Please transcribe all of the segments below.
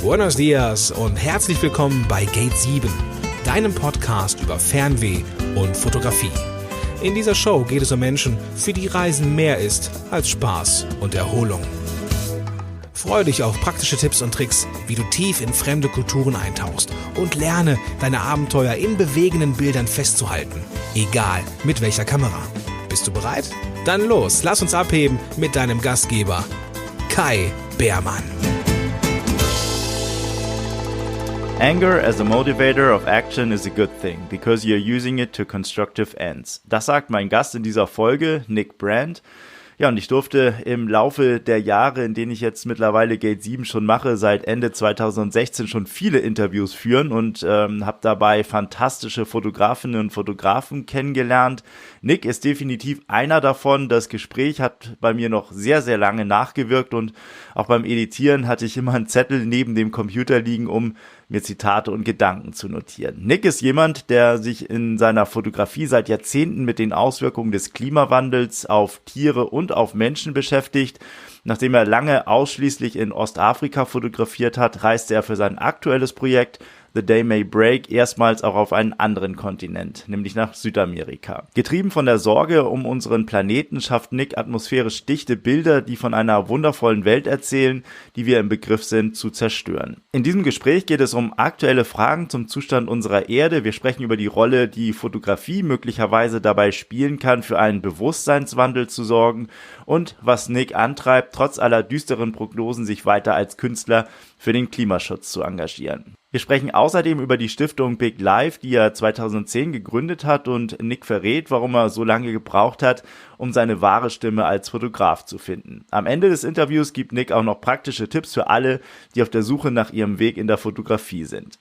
Buenos dias und herzlich willkommen bei Getrieben, deinem Podcast über Fernweh und Fotografie. In dieser Show geht es um Menschen, für die Reisen mehr ist als Spaß und Erholung. Freue dich auf praktische Tipps und Tricks, wie du tief in fremde Kulturen eintauchst und lerne, deine Abenteuer in bewegenden Bildern festzuhalten, egal mit welcher Kamera. Bist du bereit? Dann los, lass uns abheben mit deinem Gastgeber, Kai Beermann. Anger as a motivator of action is a good thing, because you're using it to constructive ends. Das sagt mein Gast in dieser Folge, Nick Brandt. Ja, und ich durfte im Laufe der Jahre, in denen ich jetzt mittlerweile Getrieben schon mache, seit Ende 2016 schon viele Interviews führen und habe dabei fantastische Fotografinnen und Fotografen kennengelernt. Nick ist definitiv einer davon. Das Gespräch hat bei mir noch sehr, sehr lange nachgewirkt und auch beim Editieren hatte ich immer einen Zettel neben dem Computer liegen, um mir Zitate und Gedanken zu notieren. Nick ist jemand, der sich in seiner Fotografie seit Jahrzehnten mit den Auswirkungen des Klimawandels auf Tiere und auf Menschen beschäftigt. Nachdem er lange ausschließlich in Ostafrika fotografiert hat, reiste er für sein aktuelles Projekt The Day May Break erstmals auch auf einen anderen Kontinent, nämlich nach Südamerika. Getrieben von der Sorge um unseren Planeten schafft Nick atmosphärisch dichte Bilder, die von einer wundervollen Welt erzählen, die wir im Begriff sind zu zerstören. In diesem Gespräch geht es um aktuelle Fragen zum Zustand unserer Erde. Wir sprechen über die Rolle, die Fotografie möglicherweise dabei spielen kann, für einen Bewusstseinswandel zu sorgen und was Nick antreibt, trotz aller düsteren Prognosen sich weiter als Künstler für den Klimaschutz zu engagieren. Wir sprechen außerdem über die Stiftung Big Life, die er 2010 gegründet hat, und Nick verrät, warum er so lange gebraucht hat, um seine wahre Stimme als Fotograf zu finden. Am Ende des Interviews gibt Nick auch noch praktische Tipps für alle, die auf der Suche nach ihrem Weg in der Fotografie sind.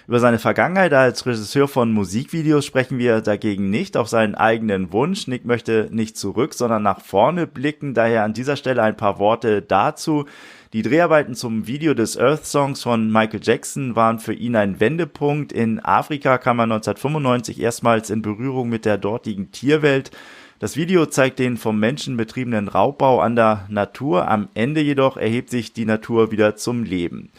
Über seine Vergangenheit als Regisseur von Musikvideos sprechen wir dagegen nicht, auf seinen eigenen Wunsch. Nick möchte nicht zurück, sondern nach vorne blicken, daher an dieser Stelle ein paar Worte dazu. Die Dreharbeiten zum Video des Earth-Songs von Michael Jackson waren für ihn ein Wendepunkt. In Afrika kam er 1995 erstmals in Berührung mit der dortigen Tierwelt. Das Video zeigt den vom Menschen betriebenen Raubbau an der Natur. Am Ende jedoch erhebt sich die Natur wieder zum Leben.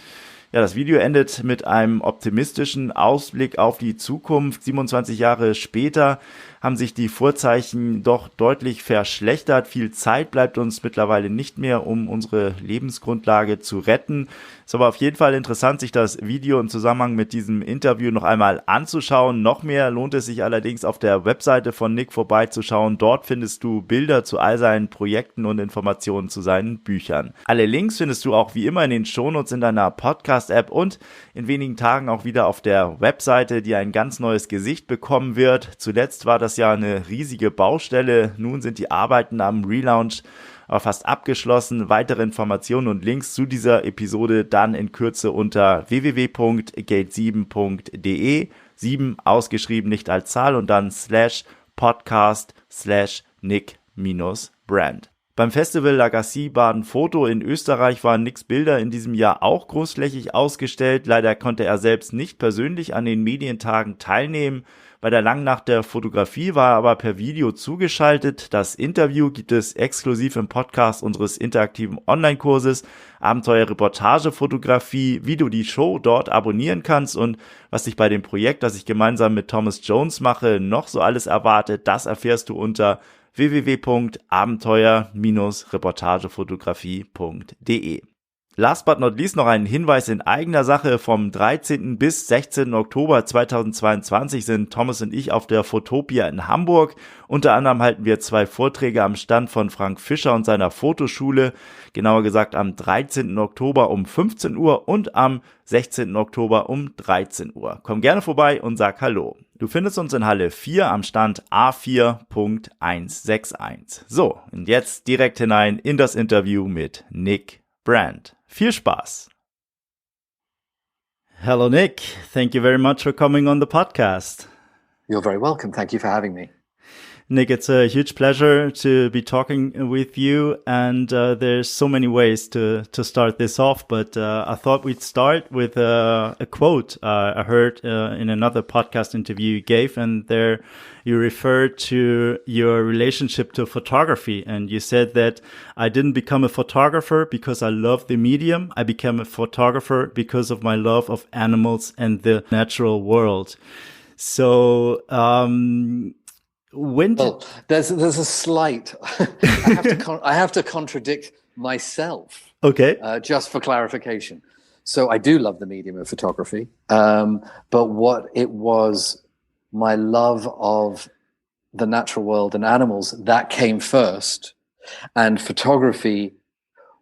Ja, das Video endet mit einem optimistischen Ausblick auf die Zukunft. 27 Jahre später haben sich die Vorzeichen doch deutlich verschlechtert. Viel Zeit bleibt uns mittlerweile nicht mehr, um unsere Lebensgrundlage zu retten. Es war auf jeden Fall interessant, sich das Video im Zusammenhang mit diesem Interview noch einmal anzuschauen. Noch mehr lohnt es sich allerdings, auf der Webseite von Nick vorbeizuschauen. Dort findest du Bilder zu all seinen Projekten und Informationen zu seinen Büchern. Alle Links findest du auch wie immer in den Shownotes in deiner Podcast-App und in wenigen Tagen auch wieder auf der Webseite, die ein ganz neues Gesicht bekommen wird. Zuletzt war das ja eine riesige Baustelle. Nun sind die Arbeiten am Relaunch aber fast abgeschlossen. Weitere Informationen und Links zu dieser Episode dann in Kürze unter www.gate7.de, 7 ausgeschrieben, nicht als Zahl, und dann /podcast/Nick-Brandt. Beim Festival Lagacy Baden Foto in Österreich waren Nicks Bilder in diesem Jahr auch großflächig ausgestellt. Leider konnte er selbst nicht persönlich an den Medientagen teilnehmen. Bei der langen Nacht der Fotografie war er aber per Video zugeschaltet. Das Interview gibt es exklusiv im Podcast unseres interaktiven Online-Kurses Abenteuer Reportage Fotografie, wie du die Show dort abonnieren kannst und was dich bei dem Projekt, das ich gemeinsam mit Thomas Jones mache, noch so alles erwartet. Das erfährst du unter www.abenteuer-reportagefotografie.de. Last but not least noch ein Hinweis in eigener Sache. Vom 13. bis 16. Oktober 2022 sind Thomas und ich auf der Fotopia in Hamburg. Unter anderem halten wir 2 Vorträge am Stand von Frank Fischer und seiner Fotoschule. Genauer gesagt am 13. Oktober um 15 Uhr und am 16. Oktober um 13 Uhr. Komm gerne vorbei und sag Hallo. Du findest uns in Halle 4 am Stand A4.161. So, und jetzt direkt hinein in das Interview mit Nick Brandt. Viel Spaß. Hello, Nick. Thank you very much for coming on the podcast. You're very welcome. Thank you for having me. Nick, it's a huge pleasure to be talking with you. And there's so many ways to start this off. But I thought we'd start with a quote I heard in another podcast interview you gave. And there you referred to your relationship to photography. And you said that I didn't become a photographer because I love the medium. I became a photographer because of my love of animals and the natural world. So, there's a slight. I have to contradict myself. Okay. Just for clarification, so I do love the medium of photography, but what it was, my love of the natural world and animals, that came first, and photography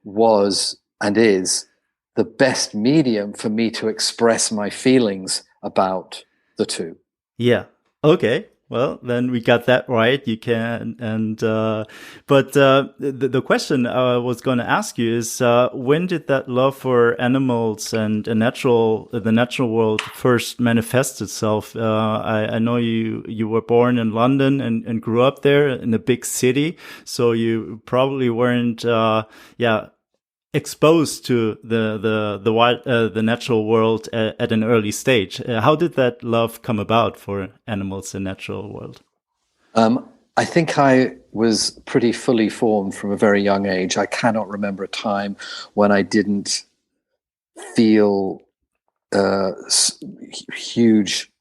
was and is the best medium for me to express my feelings about the two. Yeah. Okay. Well, then we got that right. You can, but the question I was going to ask you is, when did that love for animals and the natural world first manifest itself? I know you were born in London and grew up there in a big city, so you probably weren't, exposed to the natural world at an early stage. How did that love come about for animals and natural world? I think I was pretty fully formed from a very young age. I cannot remember a time when I didn't feel huge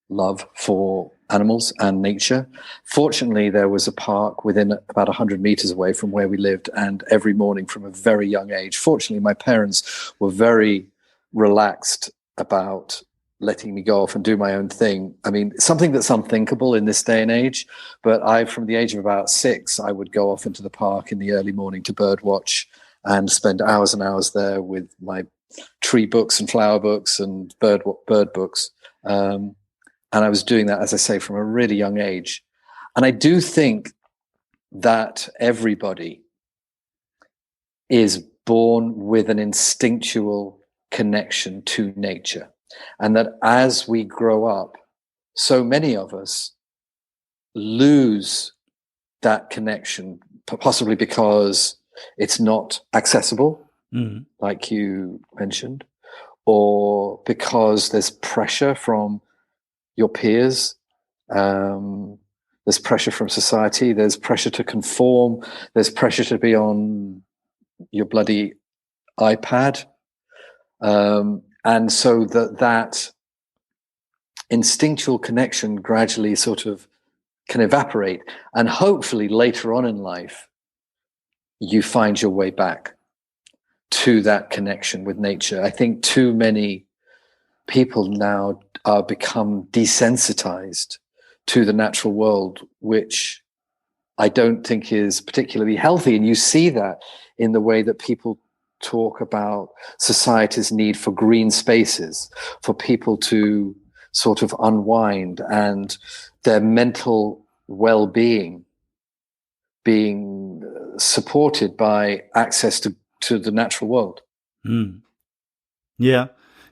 love for animals and nature. Fortunately, there was a park within about 100 meters away from where we lived, and every morning from a very young age, fortunately, my parents were very relaxed about letting me go off and do my own thing. I mean, something that's unthinkable in this day and age, but from the age of about 6, I would go off into the park in the early morning to bird watch and spend hours and hours there with my tree books and flower books and bird books. And I was doing that, as I say, from a really young age. And I do think that everybody is born with an instinctual connection to nature. And that as we grow up, so many of us lose that connection, possibly because it's not accessible, like you mentioned, or because there's pressure from your peers, there's pressure from society, there's pressure to conform, there's pressure to be on your bloody iPad. And so that instinctual connection gradually sort of can evaporate. And hopefully later on in life, you find your way back to that connection with nature. I think too many people now are become desensitized to the natural world, which I don't think is particularly healthy. And you see that in the way that people talk about society's need for green spaces, for people to sort of unwind and their mental well-being being supported by access to the natural world.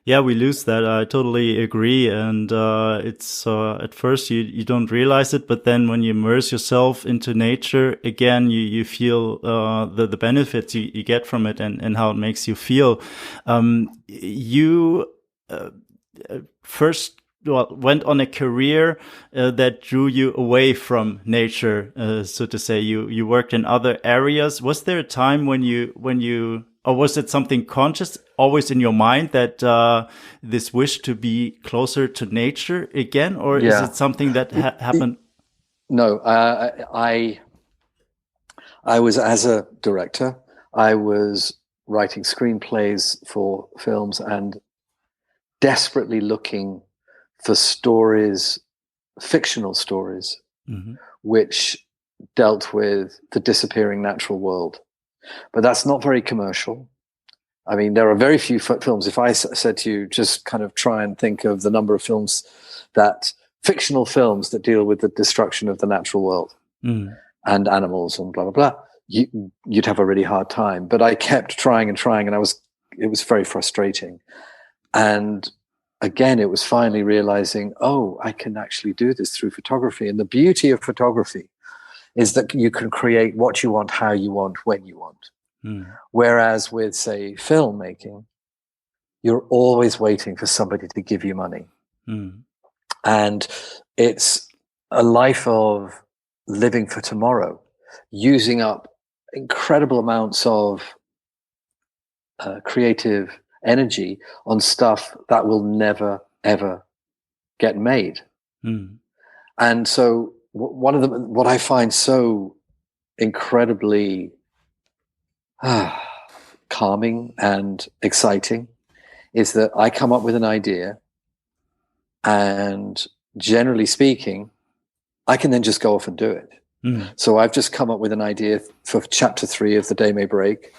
Yeah, we lose that. I totally agree. And it's at first you don't realize it, but then when you immerse yourself into nature again, you feel the benefits you get from it and how it makes you feel. You first went on a career that drew you away from nature, so to say. You worked in other areas. Was there a time when you or was it something conscious, always in your mind, that this wish to be closer to nature again, or is it something that happened? No, I was, as a director, I was writing screenplays for films and desperately looking for stories, fictional stories, which dealt with the disappearing natural world. But that's not very commercial. I mean, there are very few films. If I said to you, just kind of try and think of the number of fictional films that deal with the destruction of the natural world and animals and blah, blah, blah, you'd have a really hard time. But I kept trying and trying, and it was very frustrating. And again, it was finally realizing, I can actually do this through photography. And the beauty of photography, is that you can create what you want, how you want, when you want. Whereas with, say, filmmaking, you're always waiting for somebody to give you money. And it's a life of living for tomorrow, using up incredible amounts of creative energy on stuff that will never, ever get made. And so what I find so incredibly calming and exciting is that I come up with an idea, and generally speaking, I can then just go off and do it. So I've just come up with an idea for chapter 3 of The Day May Break,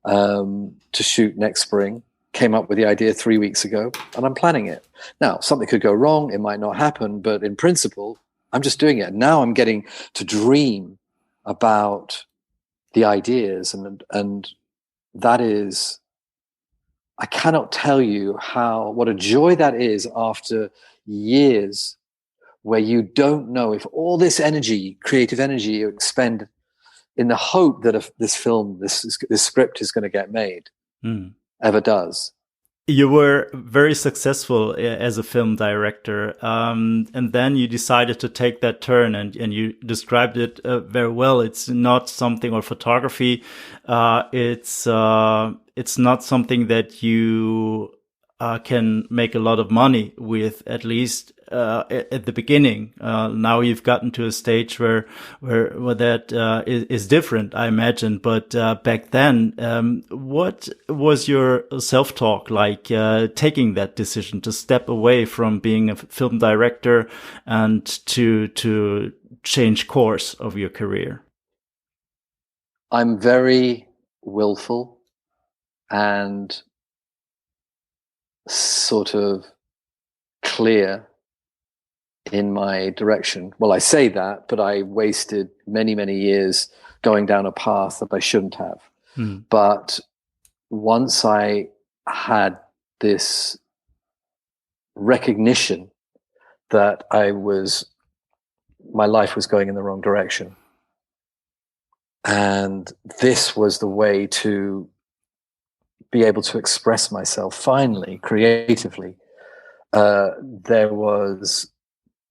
to shoot next spring. Came up with the idea 3 weeks ago, and I'm planning it. Now, something could go wrong, it might not happen, but in principle, I'm just doing it. Now I'm getting to dream about the ideas, and that is, I cannot tell you what a joy that is after years where you don't know if all this energy, creative energy you expend in the hope that this film, this script is going to get made, ever does. You were very successful as a film director, and then you decided to take that turn, and you described it very well. It's not something, or photography, it's not something that you can make a lot of money with, at least at the beginning. Now you've gotten to a stage where that is different, I imagine. But back then, what was your self-talk like, taking that decision to step away from being a film director and to change course of your career? I'm very willful and sort of clear in my direction. Well, I say that, but I wasted many, many years going down a path that I shouldn't have. But once I had this recognition that my life was going in the wrong direction, and this was the way to be able to express myself finally creatively, there was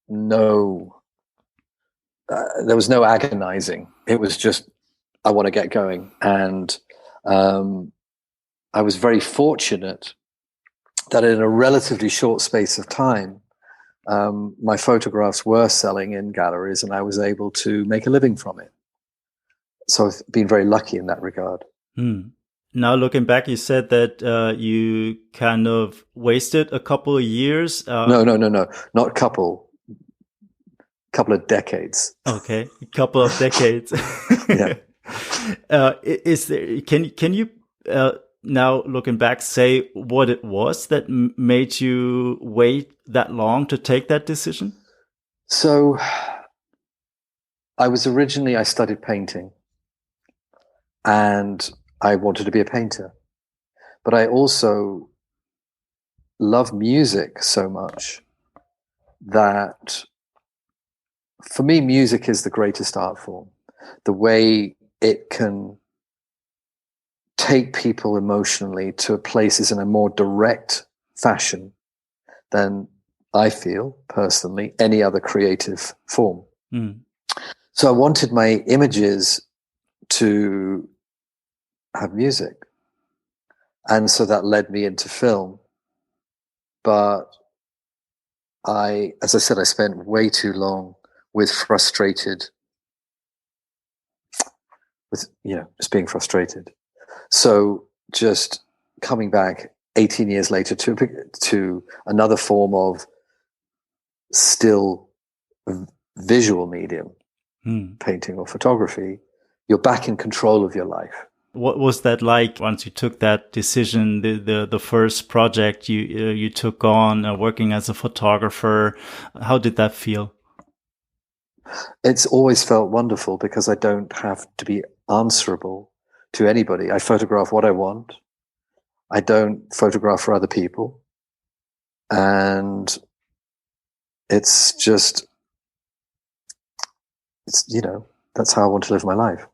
no agonizing. It was just, I want to get going. And I was very fortunate that in a relatively short space of time, my photographs were selling in galleries, and I was able to make a living from it. So I've been very lucky in that regard. Now, looking back, you said that you kind of wasted a couple of years. No, not a couple. Couple of decades. Okay, a couple of decades. Yeah. Is there? Can you now, looking back, say what it was that made you wait that long to take that decision? So, I studied painting, and I wanted to be a painter, but I also love music so much that, for me, music is the greatest art form. The way it can take people emotionally to places in a more direct fashion than, I feel personally, any other creative form. So I wanted my images to have music, and so that led me into film. But as I said, I spent way too long just being frustrated. So just coming back 18 years later to another form of still visual medium, painting or photography, you're back in control of your life. What was that like once you took that decision, the first project you took on, working as a photographer? How did that feel? It's always felt wonderful because I don't have to be answerable to anybody. I photograph what I want. I don't photograph for other people. And it's that's how I want to live my life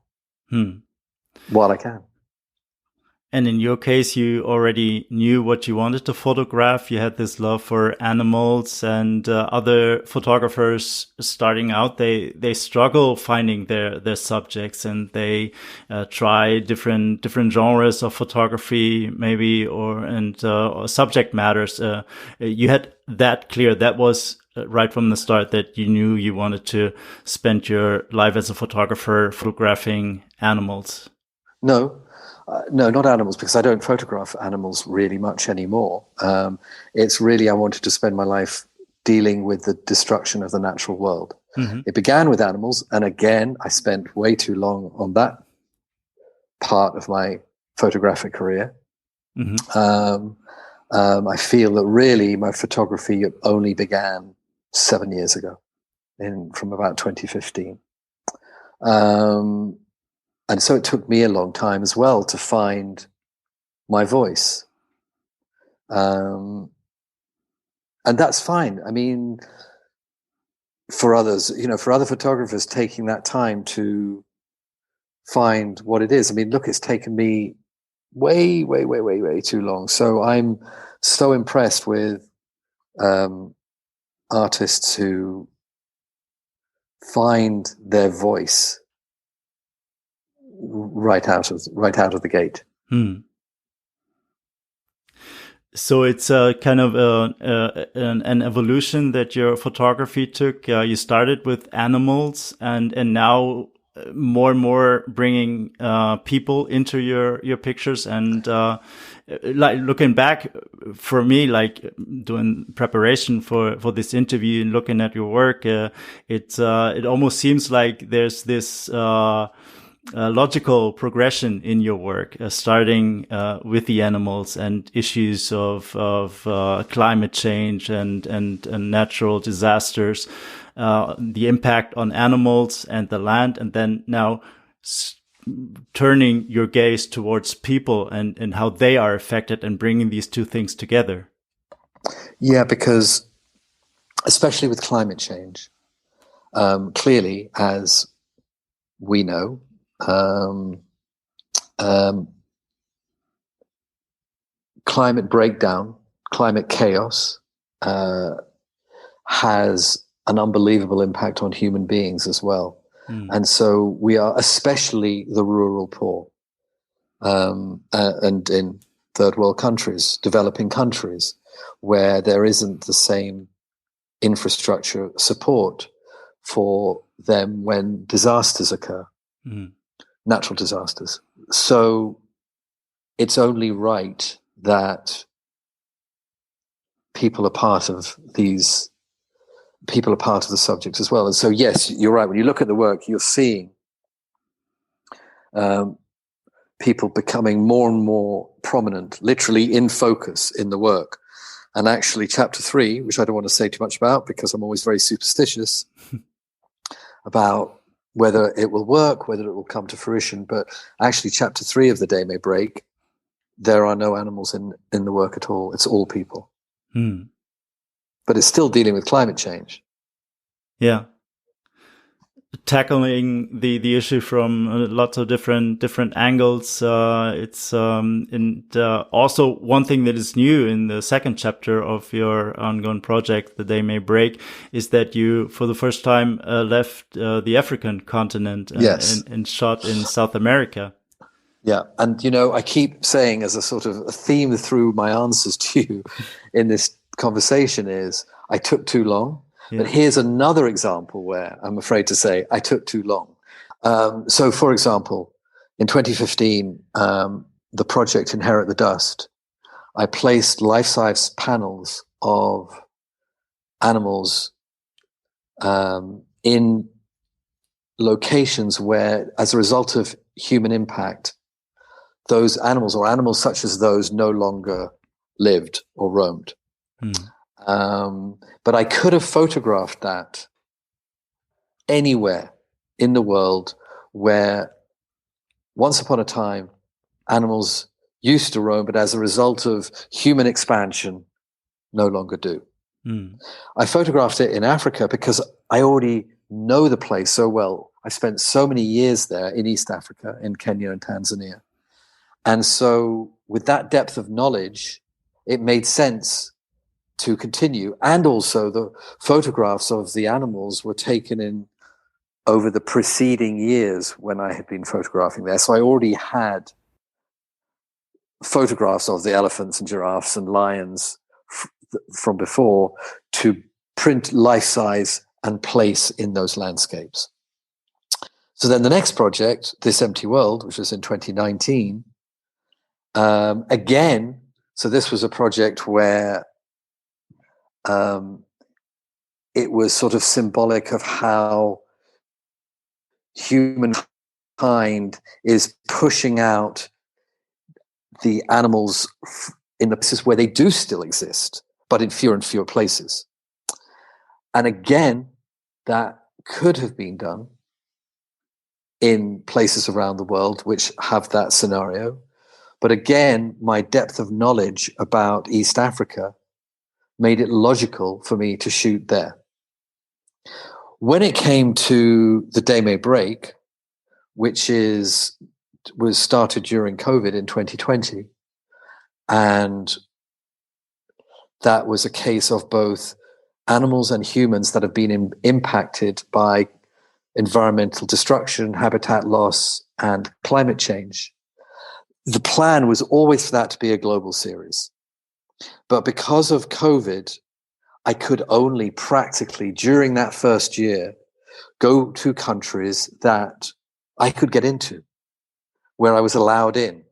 while I can. And in your case, you already knew what you wanted to photograph. You had this love for animals, and other photographers starting out, they struggle finding their subjects, and they try different genres of photography, maybe, or subject matters. You had that clear. That was right from the start that you knew you wanted to spend your life as a photographer photographing animals. No, not animals, because I don't photograph animals really much anymore. It's really, I wanted to spend my life dealing with the destruction of the natural world. Mm-hmm. It began with animals, and again, I spent way too long on that part of my photographic career. Mm-hmm. I feel that really my photography only began 7 years ago, from about 2015. And so it took me a long time as well to find my voice. And that's fine. I mean, for others, for other photographers, taking that time to find what it is. I mean, look, it's taken me way too long. So I'm so impressed with artists who find their voice right out of the gate. So it's kind of an evolution that your photography took. You started with animals, and now more and more bringing people into your pictures. And like looking back, for me, like doing preparation for this interview and looking at your work, it almost seems like there's this logical progression in your work, starting with the animals and issues of climate change and natural disasters, the impact on animals and the land, and then now turning your gaze towards people and how they are affected, and bringing these two things together. Yeah, because especially with climate change, clearly, as we know, climate breakdown, climate chaos has an unbelievable impact on human beings as well. And so we are, especially the rural poor, and in third world countries, developing countries, where there isn't the same infrastructure support for them when disasters occur. Natural disasters. So it's only right that people are part of the subject as well. And so, yes, you're right. When you look at the work, you're seeing people becoming more and more prominent, literally in focus in the work. And actually, chapter 3, which I don't want to say too much about because I'm always very superstitious about whether it will work, whether it will come to fruition. But actually, chapter 3 of The Day May Break, there are no animals in the work at all. It's all people. But it's still dealing with climate change. Yeah. Tackling the issue from lots of different angles. It's and also one thing that is new in the second chapter of your ongoing project, The Day May Break, is that you, for the first time, left the African continent and shot in South America. Yeah, and I keep saying, as a sort of a theme through my answers to you in this conversation, is I took too long. Yeah. But here's another example where I'm afraid to say I took too long. So, for example, in 2015, the project Inherit the Dust, I placed life-size panels of animals in locations where, as a result of human impact, those animals, or animals such as those, no longer lived or roamed. But I could have photographed that anywhere in the world where once upon a time animals used to roam, but as a result of human expansion, no longer do. I photographed it in Africa because I already know the place so well. I spent so many years there in East Africa, in Kenya and Tanzania. And so with that depth of knowledge, it made sense to continue. And also the photographs of the animals were taken in over the preceding years when I had been photographing there. So I already had photographs of the elephants and giraffes and lions from before to print life size and place in those landscapes. So then the next project, This Empty World, which was in 2019, again, so this was a project where it was sort of symbolic of how humankind is pushing out the animals in the places where they do still exist, but in fewer and fewer places. And again, that could have been done in places around the world which have that scenario. But again, my depth of knowledge about East Africa made it logical for me to shoot there. When it came to The Day May Break, which was started during COVID in 2020, and that was a case of both animals and humans that have been impacted by environmental destruction, habitat loss, and climate change. The plan was always for that to be a global series. But because of COVID, I could only practically, during that first year, go to countries that I could get into, where I was allowed in.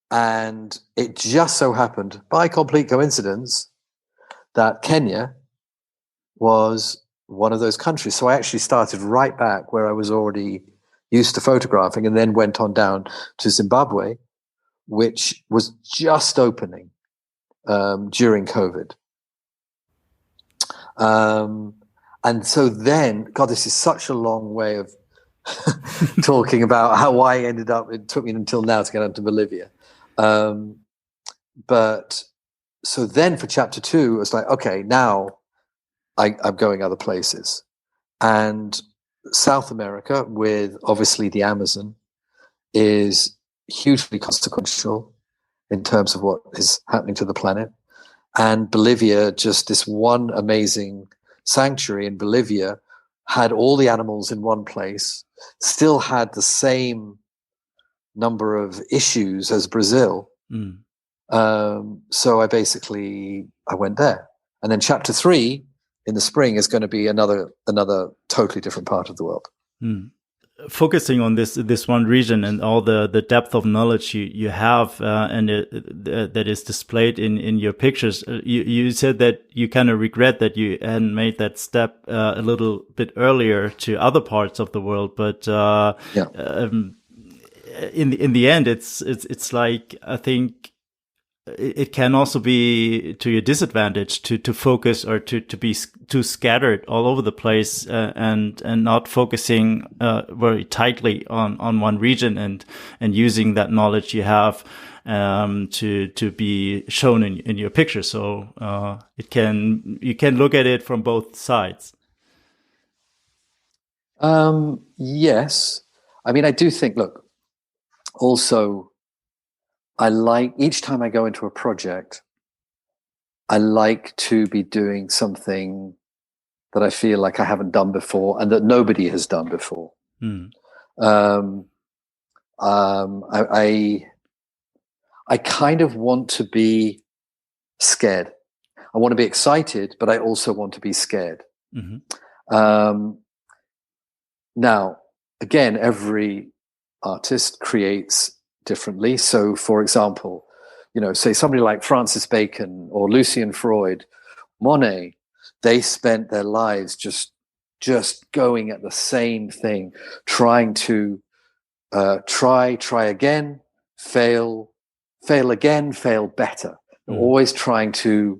And it just so happened, by complete coincidence, that Kenya was one of those countries. So I actually started right back where I was already used to photographing, and then went on down to Zimbabwe, which was just opening during COVID. And so then, God, this is such a long way of talking about how I ended up. It took me until now to get up to Bolivia. But so then for chapter 2, it's like, okay, now I'm going other places. And South America, with obviously the Amazon, is hugely consequential in terms of what is happening to the planet. And Bolivia, just this one amazing sanctuary in Bolivia, had all the animals in one place, still had the same number of issues as Brazil. So I went there. And then chapter 3 in the spring is going to be another totally different part of the world. Focusing on this one region and all the depth of knowledge you have and that is displayed in your pictures, you said that you kind of regret that you hadn't made that step a little bit earlier to other parts of the world, but in the end, it's like, I think it can also be to your disadvantage to focus or to be too scattered all over the place and not focusing very tightly on one region and using that knowledge you have to be shown in your picture. So you can look at it from both sides. Yes. I mean, I do think, look, also, I like, each time I go into a project, I like to be doing something that I feel like I haven't done before and that nobody has done before. I kind of want to be scared. I want to be excited, but I also want to be scared. Now, again, every artist creates differently. So, for example, say somebody like Francis Bacon or Lucian Freud, Monet, they spent their lives just going at the same thing, trying to try again, fail again, fail better. Always trying to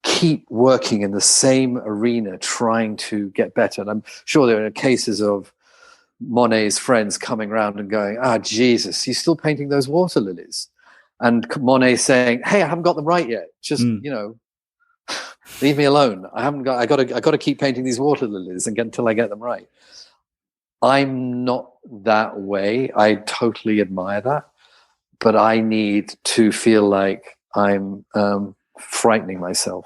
keep working in the same arena, trying to get better. And I'm sure there are cases of Monet's friends coming around and going, Jesus, you're still painting those water lilies. And Monet saying, hey, I haven't got them right yet. Just, Leave me alone. I got to keep painting these water lilies until I get them right. I'm not that way. I totally admire that, but I need to feel like I'm frightening myself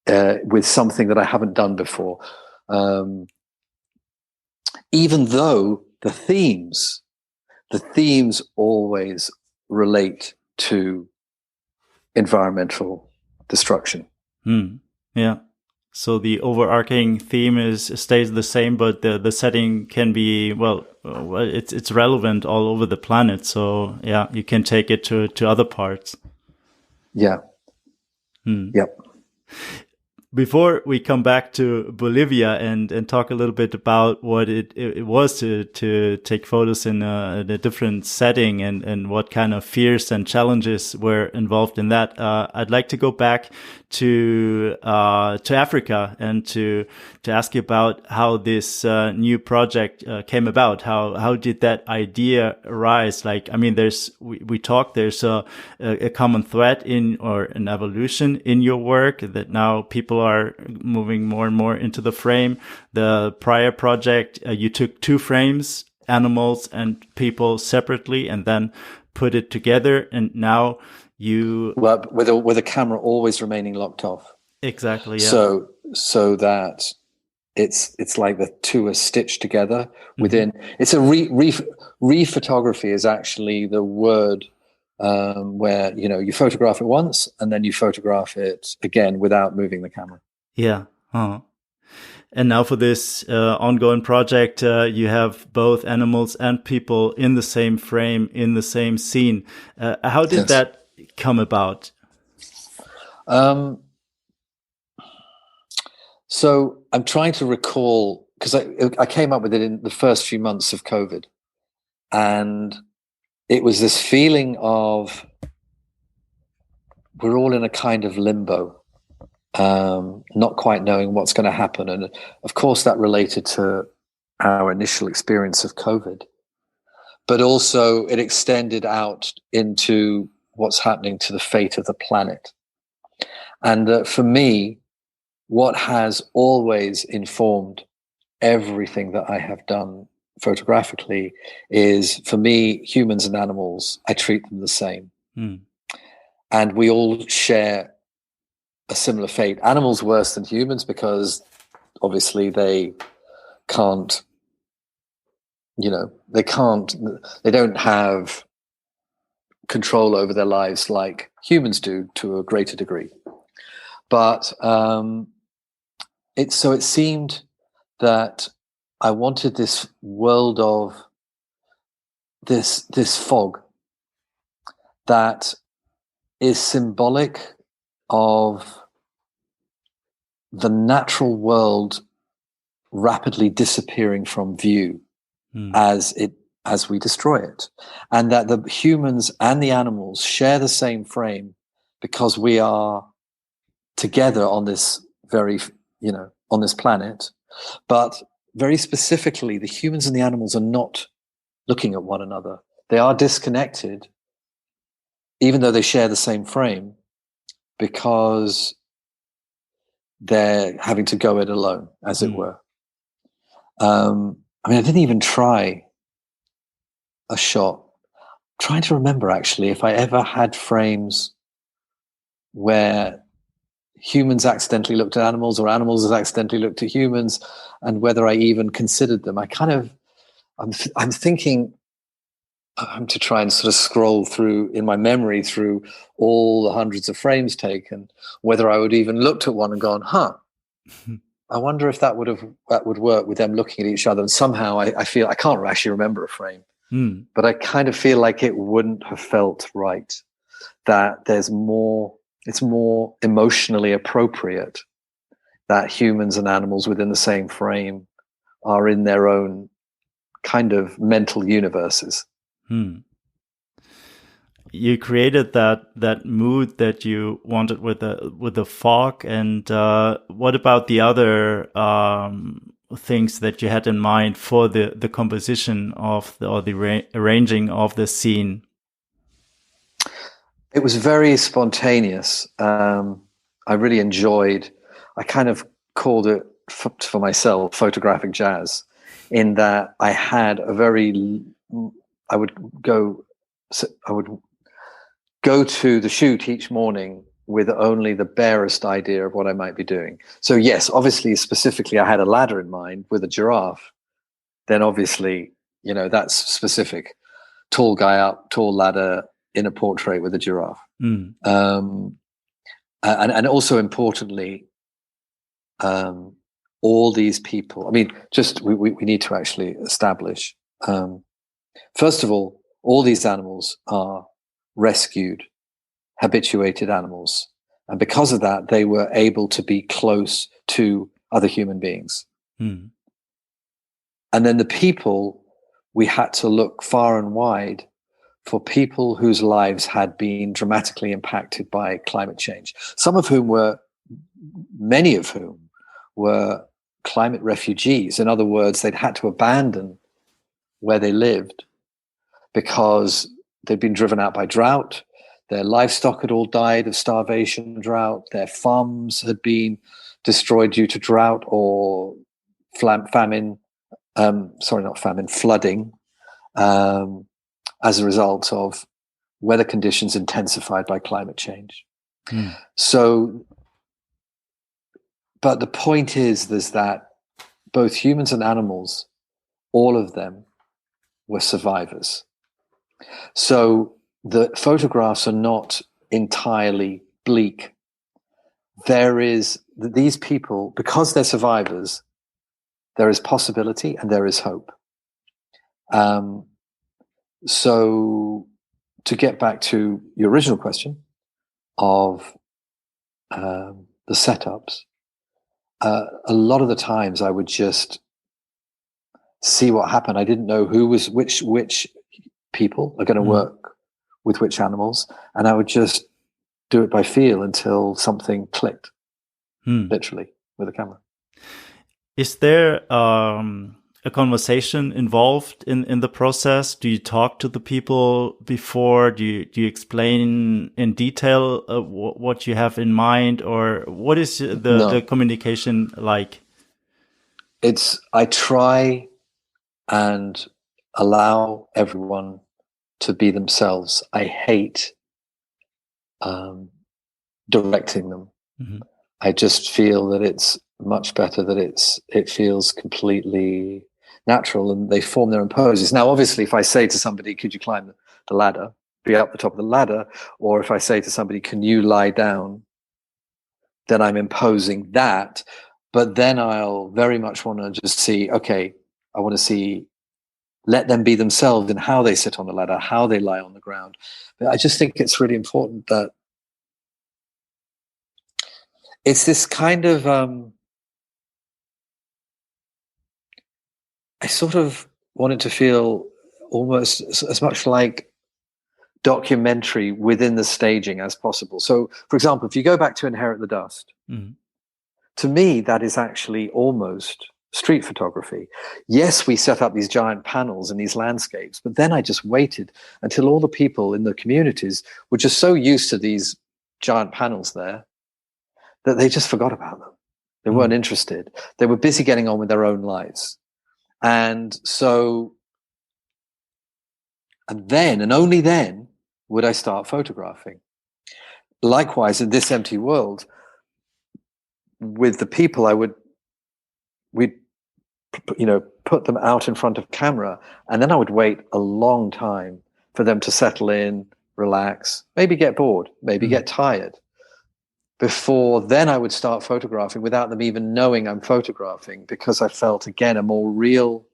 with something that I haven't done before. Even though the themes always relate to environmental destruction. Yeah. So the overarching theme stays the same, but the setting can be, it's relevant all over the planet. So yeah, you can take it to other parts. Yeah. Yep. Before we come back to Bolivia and talk a little bit about what it was to take photos in a different setting and what kind of fears and challenges were involved in that, I'd like to go back to Africa and to ask you about how this new project came about. How did that idea arise? Like, I mean, there's a common thread or an evolution in your work that now people are moving more and more into the frame. The prior project, you took two frames, animals and people separately, and then put it together, and now with a camera always remaining locked off. Exactly. Yeah. So that it's like the two are stitched together within. It's a re-photography is actually the word where you photograph it once and then you photograph it again without moving the camera. Yeah. And now for this ongoing project, you have both animals and people in the same frame, in the same scene. How did that come about? So I'm trying to recall, because I came up with it in the first few months of COVID. And it was this feeling of we're all in a kind of limbo. Not quite knowing what's going to happen. And of course that related to our initial experience of COVID, but also it extended out into what's happening to the fate of the planet. And for me, what has always informed everything that I have done photographically is, for me, humans and animals, I treat them the same. And we all share a similar fate. Animals worse than humans because obviously they can't, they don't have control over their lives like humans do to a greater degree. But it seemed that I wanted this world of this fog that is symbolic of the natural world rapidly disappearing from view as we destroy it, and that the humans and the animals share the same frame because we are together on this on this planet. But very specifically, the humans and the animals are not looking at one another. They are disconnected, even though they share the same frame, because they're having to go it alone, as it were. I didn't even try a shot. I'm trying to remember, actually, if I ever had frames where humans accidentally looked at animals or animals accidentally looked at humans, and whether I even considered them. I'm thinking to try and sort of scroll through in my memory through all the hundreds of frames taken, whether I would even looked at one and gone, I wonder if that would work with them looking at each other. And somehow I feel I can't actually remember a frame, but I kind of feel like it wouldn't have felt right. That it's more emotionally appropriate that humans and animals within the same frame are in their own kind of mental universes. You created that mood that you wanted with the fog, and what about the other things that you had in mind for the composition of the arranging of the scene? It was very spontaneous. I really enjoyed, I kind of called it for myself photographic jazz, in that I had I would go to the shoot each morning with only the barest idea of what I might be doing. So yes, obviously, specifically, I had a ladder in mind with a giraffe. Then obviously, that's specific. Tall guy up, tall ladder in a portrait with a giraffe. And also importantly, all these people, I mean, just we need to actually establish, first of all these animals are rescued, habituated animals. And because of that, they were able to be close to other human beings. And then the people, we had to look far and wide for people whose lives had been dramatically impacted by climate change. Many of whom were climate refugees. In other words, they'd had to abandon where they lived because they'd been driven out by drought. Their livestock had all died of starvation, drought. Their farms had been destroyed due to drought or flooding, as a result of weather conditions intensified by climate change. So, but the point is that both humans and animals, all of them were survivors. So the photographs are not entirely bleak. These people, because they're survivors, there is possibility and there is hope. So to get back to your original question of the setups, a lot of the times I would just see what happened. I didn't know which people are going to work with which animals, and I would just do it by feel until something clicked, literally, with a camera. Is there a conversation involved in the process? Do you talk to the people before? Do you explain in detail what you have in mind, or what is the communication like? I try and allow everyone to be themselves. I hate directing them. I just feel that it's much better that it feels completely natural and they form their own poses. Now, obviously, if I say to somebody, could you climb the ladder, be up the top of the ladder, or if I say to somebody, can you lie down, then I'm imposing that. But then I'll very much want to just see, okay, I want to see, let them be themselves in how they sit on the ladder, how they lie on the ground. But I just think it's really important that it's this kind of, I sort of want it to feel almost as much like documentary within the staging as possible. So, for example, if you go back to Inherit the Dust, to me, that is actually almost street photography. Yes, we set up these giant panels and these landscapes, but then I just waited until all the people in the communities were just so used to these giant panels there that they just forgot about them. They weren't interested. They were busy getting on with their own lives. And so, and then, and only then, would I start photographing. Likewise, in this empty world, with the people, we'd put them out in front of camera, and then I would wait a long time for them to settle in, relax, maybe get bored, maybe get tired. Before then I would start photographing without them even knowing I'm photographing, because I felt, again, a more real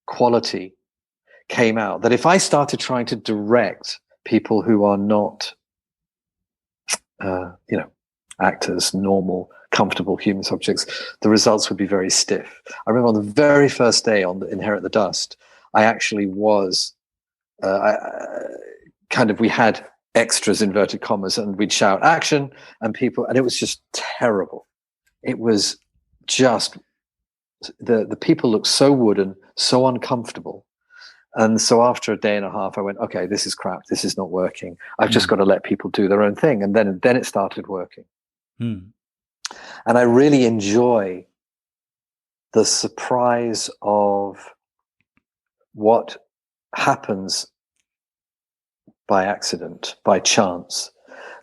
quality came out. That if I started trying to direct people who are not, actors, normal, comfortable human subjects, the results would be very stiff. I remember on the very first day on Inherit the Dust, I actually was, we had extras, inverted commas, and we'd shout action, and it was just terrible. It was just, the people looked so wooden, so uncomfortable. And so after a day and a half, I went, okay, this is crap. This is not working. I've just got to let people do their own thing. And then it started working. Hmm. And I really enjoy the surprise of what happens by accident, by chance.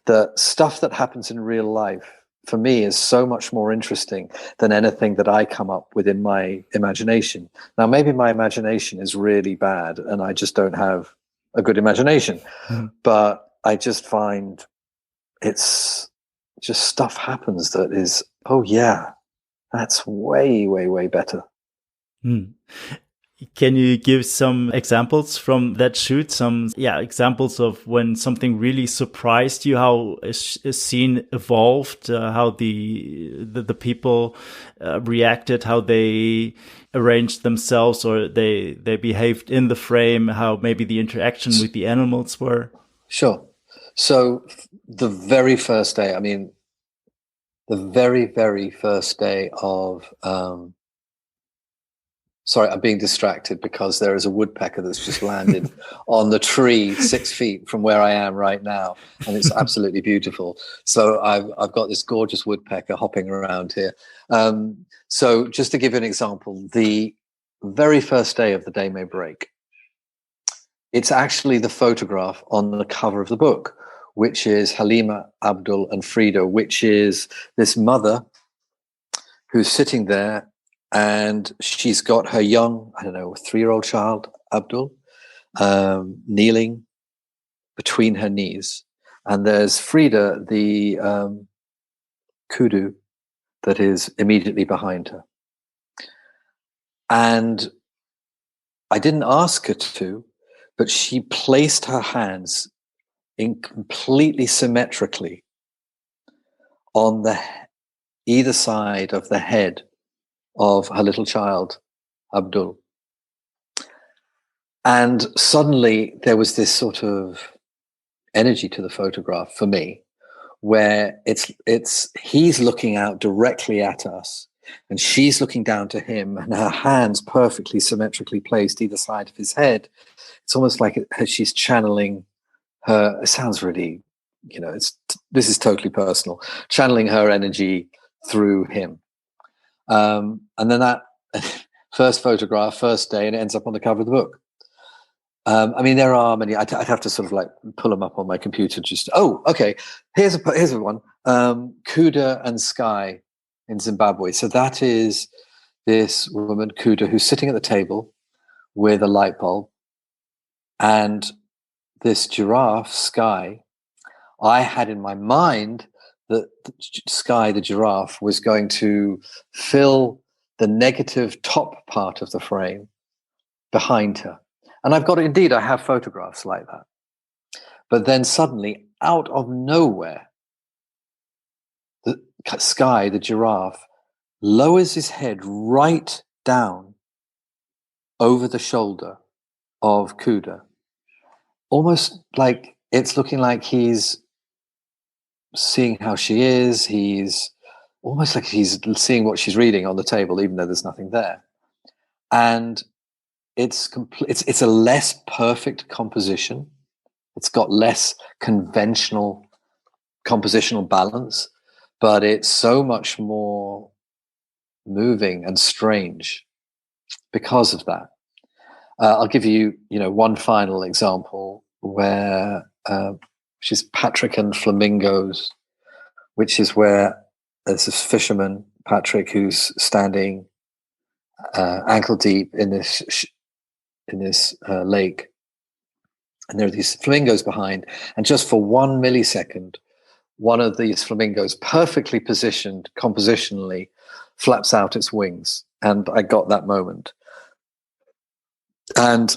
The stuff that happens in real life, for me, is so much more interesting than anything that I come up with in my imagination. Now, maybe my imagination is really bad and I just don't have a good imagination, but I just find it's just stuff happens that is, oh yeah, that's way, way, way better. Hmm. Can you give some examples from that shoot? Some examples of when something really surprised you, how a scene evolved, how the people reacted, how they arranged themselves or they behaved in the frame, how maybe the interaction with the animals were? Sure. So the very first day, the very, very first day of sorry, I'm being distracted because there is a woodpecker that's just landed on the tree 6 feet from where I am right now, and it's absolutely beautiful. So I've got this gorgeous woodpecker hopping around here. So just to give you an example, the very first day of The Day May Break, it's actually the photograph on the cover of the book, which is Halima, Abdul, and Frida, which is this mother who's sitting there. And she's got her young, 3-year-old child, Abdul, kneeling between her knees. And there's Frida, the kudu, that is immediately behind her. And I didn't ask her to, but she placed her hands in completely symmetrically on either side of the head of her little child, Abdul. And suddenly there was this sort of energy to the photograph for me, where he's looking out directly at us and she's looking down to him, and her hands perfectly symmetrically placed either side of his head. It's almost like she's channeling her, it sounds really, this is totally personal, channeling her energy through him. And then that first photograph, first day, and it ends up on the cover of the book. There are many. I'd have to sort of like pull them up on my computer. Okay. Here's a one. Kuda and Sky in Zimbabwe. So that is this woman, Kuda, who's sitting at the table with a light bulb, and this giraffe, Sky. I had in my mind that Sky, the giraffe, was going to fill the negative top part of the frame behind her. And I have photographs like that. But then suddenly, out of nowhere, the Sky, the giraffe, lowers his head right down over the shoulder of Kuda. Almost like it's looking like he's seeing how she is. He's almost like he's seeing what she's reading on the table, even though there's nothing there. And it's a less perfect composition. It's got less conventional compositional balance, but it's so much more moving and strange because of that. I'll give you, one final example where which is Patrick and Flamingos, which is where there's this fisherman, Patrick, who's standing ankle deep in this lake, and there are these flamingos behind, and just for 1 millisecond, one of these flamingos, perfectly positioned compositionally, flaps out its wings, and I got that moment. And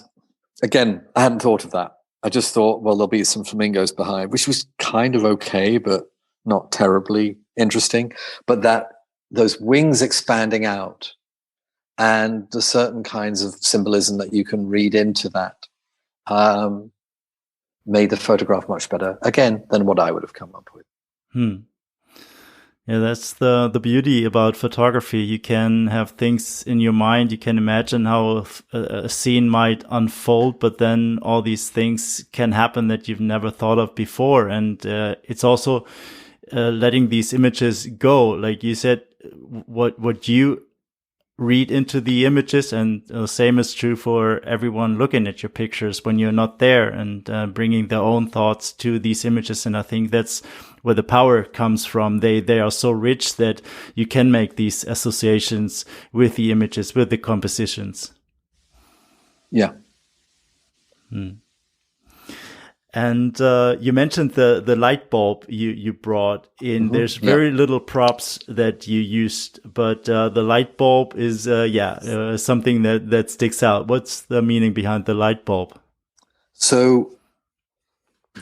again, I hadn't thought of that. I just thought, well, there'll be some flamingos behind, which was kind of okay, but not terribly interesting. But those wings expanding out and the certain kinds of symbolism that you can read into that made the photograph much better, again, than what I would have come up with. Yeah, that's the beauty about photography. You can have things in your mind. You can imagine how a scene might unfold, but then all these things can happen that you've never thought of before. And it's also letting these images go. Like you said, what you read into the images, and the same is true for everyone looking at your pictures when you're not there, and bringing their own thoughts to these images. And I think that's where the power comes from. They are so rich that you can make these associations with the images, with the compositions. Yeah. And you mentioned the light bulb you brought in. There's very little props that you used, but the light bulb is something that sticks out. What's the meaning behind the light bulb? So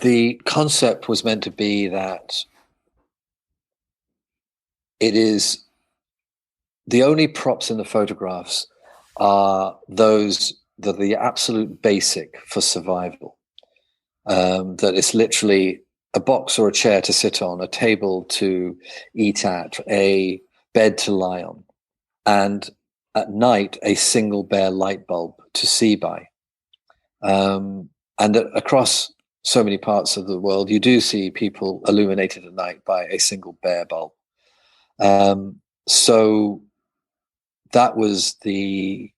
the concept was meant to be that it is the only props in the photographs are those that are the absolute basic for survival. That it's literally a box or a chair to sit on, a table to eat at, a bed to lie on, and at night, a single bare light bulb to see by. And across so many parts of the world, you do see people illuminated at night by a single bare bulb. So that was the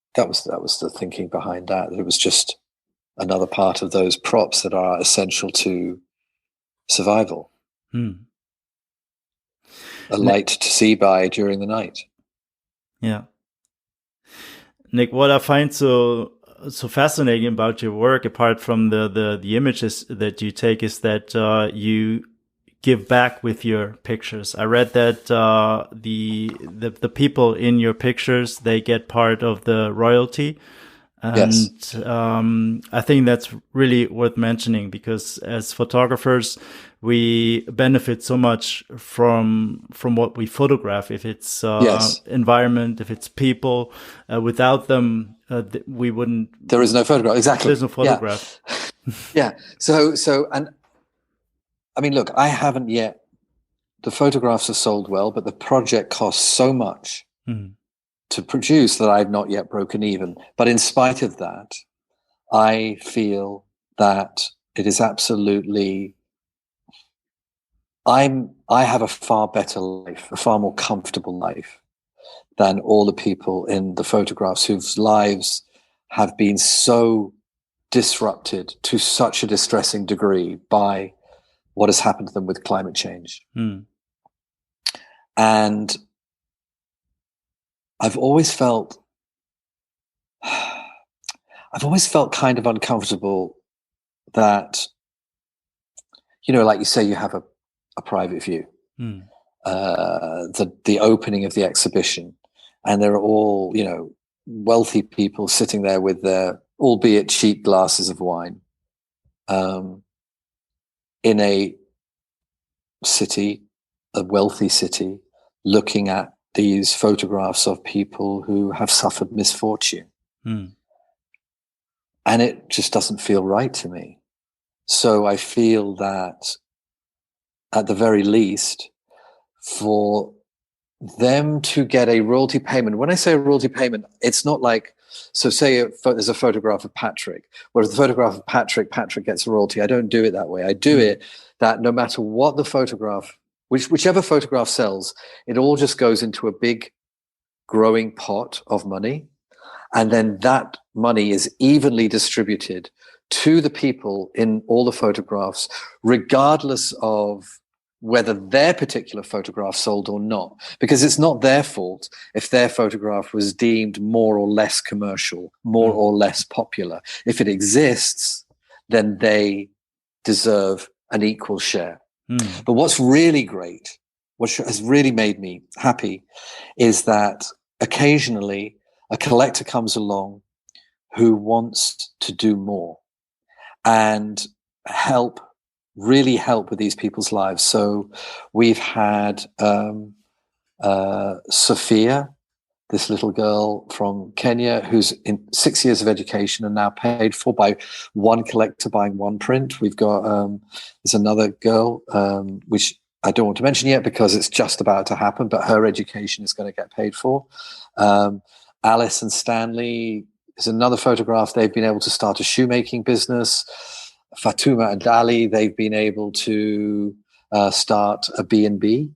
thinking behind that. It was just another part of those props that are essential to survival. A light to see by during the night. Yeah. Nick, what I find so fascinating about your work, apart from the images that you take, is that you give back with your pictures. I read that the people in your pictures, they get part of the royalty. And yes. I think that's really worth mentioning, because as photographers, we benefit so much from what we photograph. If it's environment, if it's people, without them, we wouldn't. There is no photograph. Exactly. There's no photograph. Yeah. So, and I mean, look, I haven't yet. The photographs are sold well, but the project costs so much to produce that I've not yet broken even. But in spite of that, I feel that it is absolutely, I have a far better life, a far more comfortable life than all the people in the photographs whose lives have been so disrupted to such a distressing degree by what has happened to them with climate change. And I've always felt kind of uncomfortable that, you know, like you say, you have a private view, the opening of the exhibition, and there are all, you know, wealthy people sitting there with their, albeit cheap, glasses of wine, in a city, a wealthy city, looking at these photographs of people who have suffered misfortune. And it just doesn't feel right to me. So I feel that at the very least, for them to get a royalty payment, when I say a royalty payment, it's not like, so say there's a photograph of Patrick, whereas the photograph of Patrick gets a royalty. I don't do it that way. I do it that no matter what the photograph, whichever photograph sells, it all just goes into a big growing pot of money. And then that money is evenly distributed to the people in all the photographs, regardless of whether their particular photograph sold or not. Because it's not their fault if their photograph was deemed more or less commercial, more or less popular. If it exists, then they deserve an equal share. But what's really great, what has really made me happy, is that occasionally a collector comes along who wants to do more and really help with these people's lives. So we've had Sophia, this little girl from Kenya, who's in 6 years of education and now paid for by one collector buying one print. We've got, there's another girl, which I don't want to mention yet because it's just about to happen, but her education is going to get paid for. Alice and Stanley is another photograph. They've been able to start a shoemaking business. Fatuma and Ali, they've been able to start a B&B.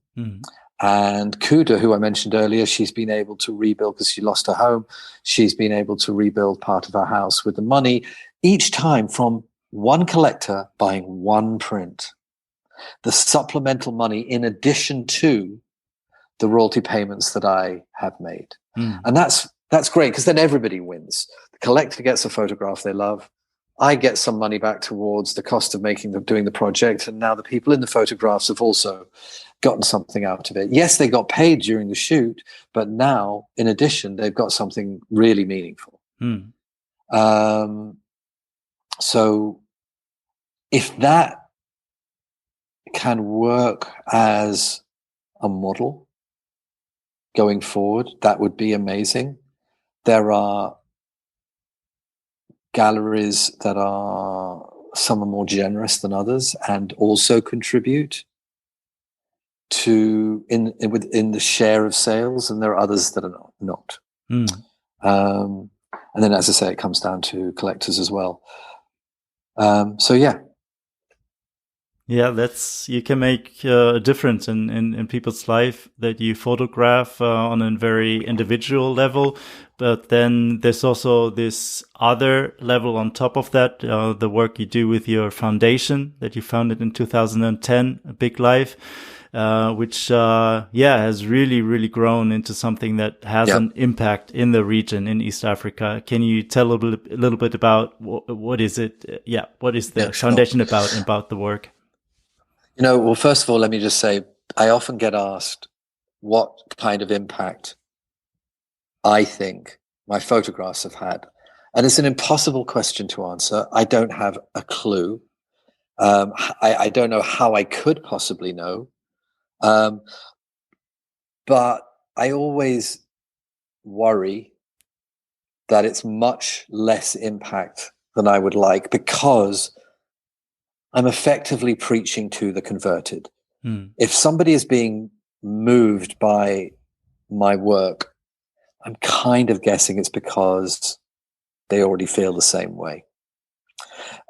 And Kuda, who I mentioned earlier, she's been able to rebuild because she lost her home. She's been able to rebuild part of her house with the money each time from one collector buying one print. The supplemental money in addition to the royalty payments that I have made. And that's great because then everybody wins. The collector gets a photograph they love. I get some money back towards the cost of doing the project. And now the people in the photographs have also gotten something out of it. Yes, they got paid during the shoot, but now in addition, they've got something really meaningful. So if that can work as a model going forward, that would be amazing. There are galleries that some are more generous than others and also contribute to within the share of sales, and there are others that are not. And then, as I say, it comes down to collectors as well. So yeah. Yeah, you can make a difference in people's life that you photograph on a very individual level. But then there's also this other level on top of that, the work you do with your foundation that you founded in 2010, A Big Life, which has really, really grown into something that has an impact in the region in East Africa. Can you tell a little bit about what is it? What is the foundation about the work? Well, first of all, let me just say, I often get asked what kind of impact I think my photographs have had. And it's an impossible question to answer. I don't have a clue. I don't know how I could possibly know. But I always worry that it's much less impact than I would like because I'm effectively preaching to the converted. If somebody is being moved by my work, I'm kind of guessing it's because they already feel the same way.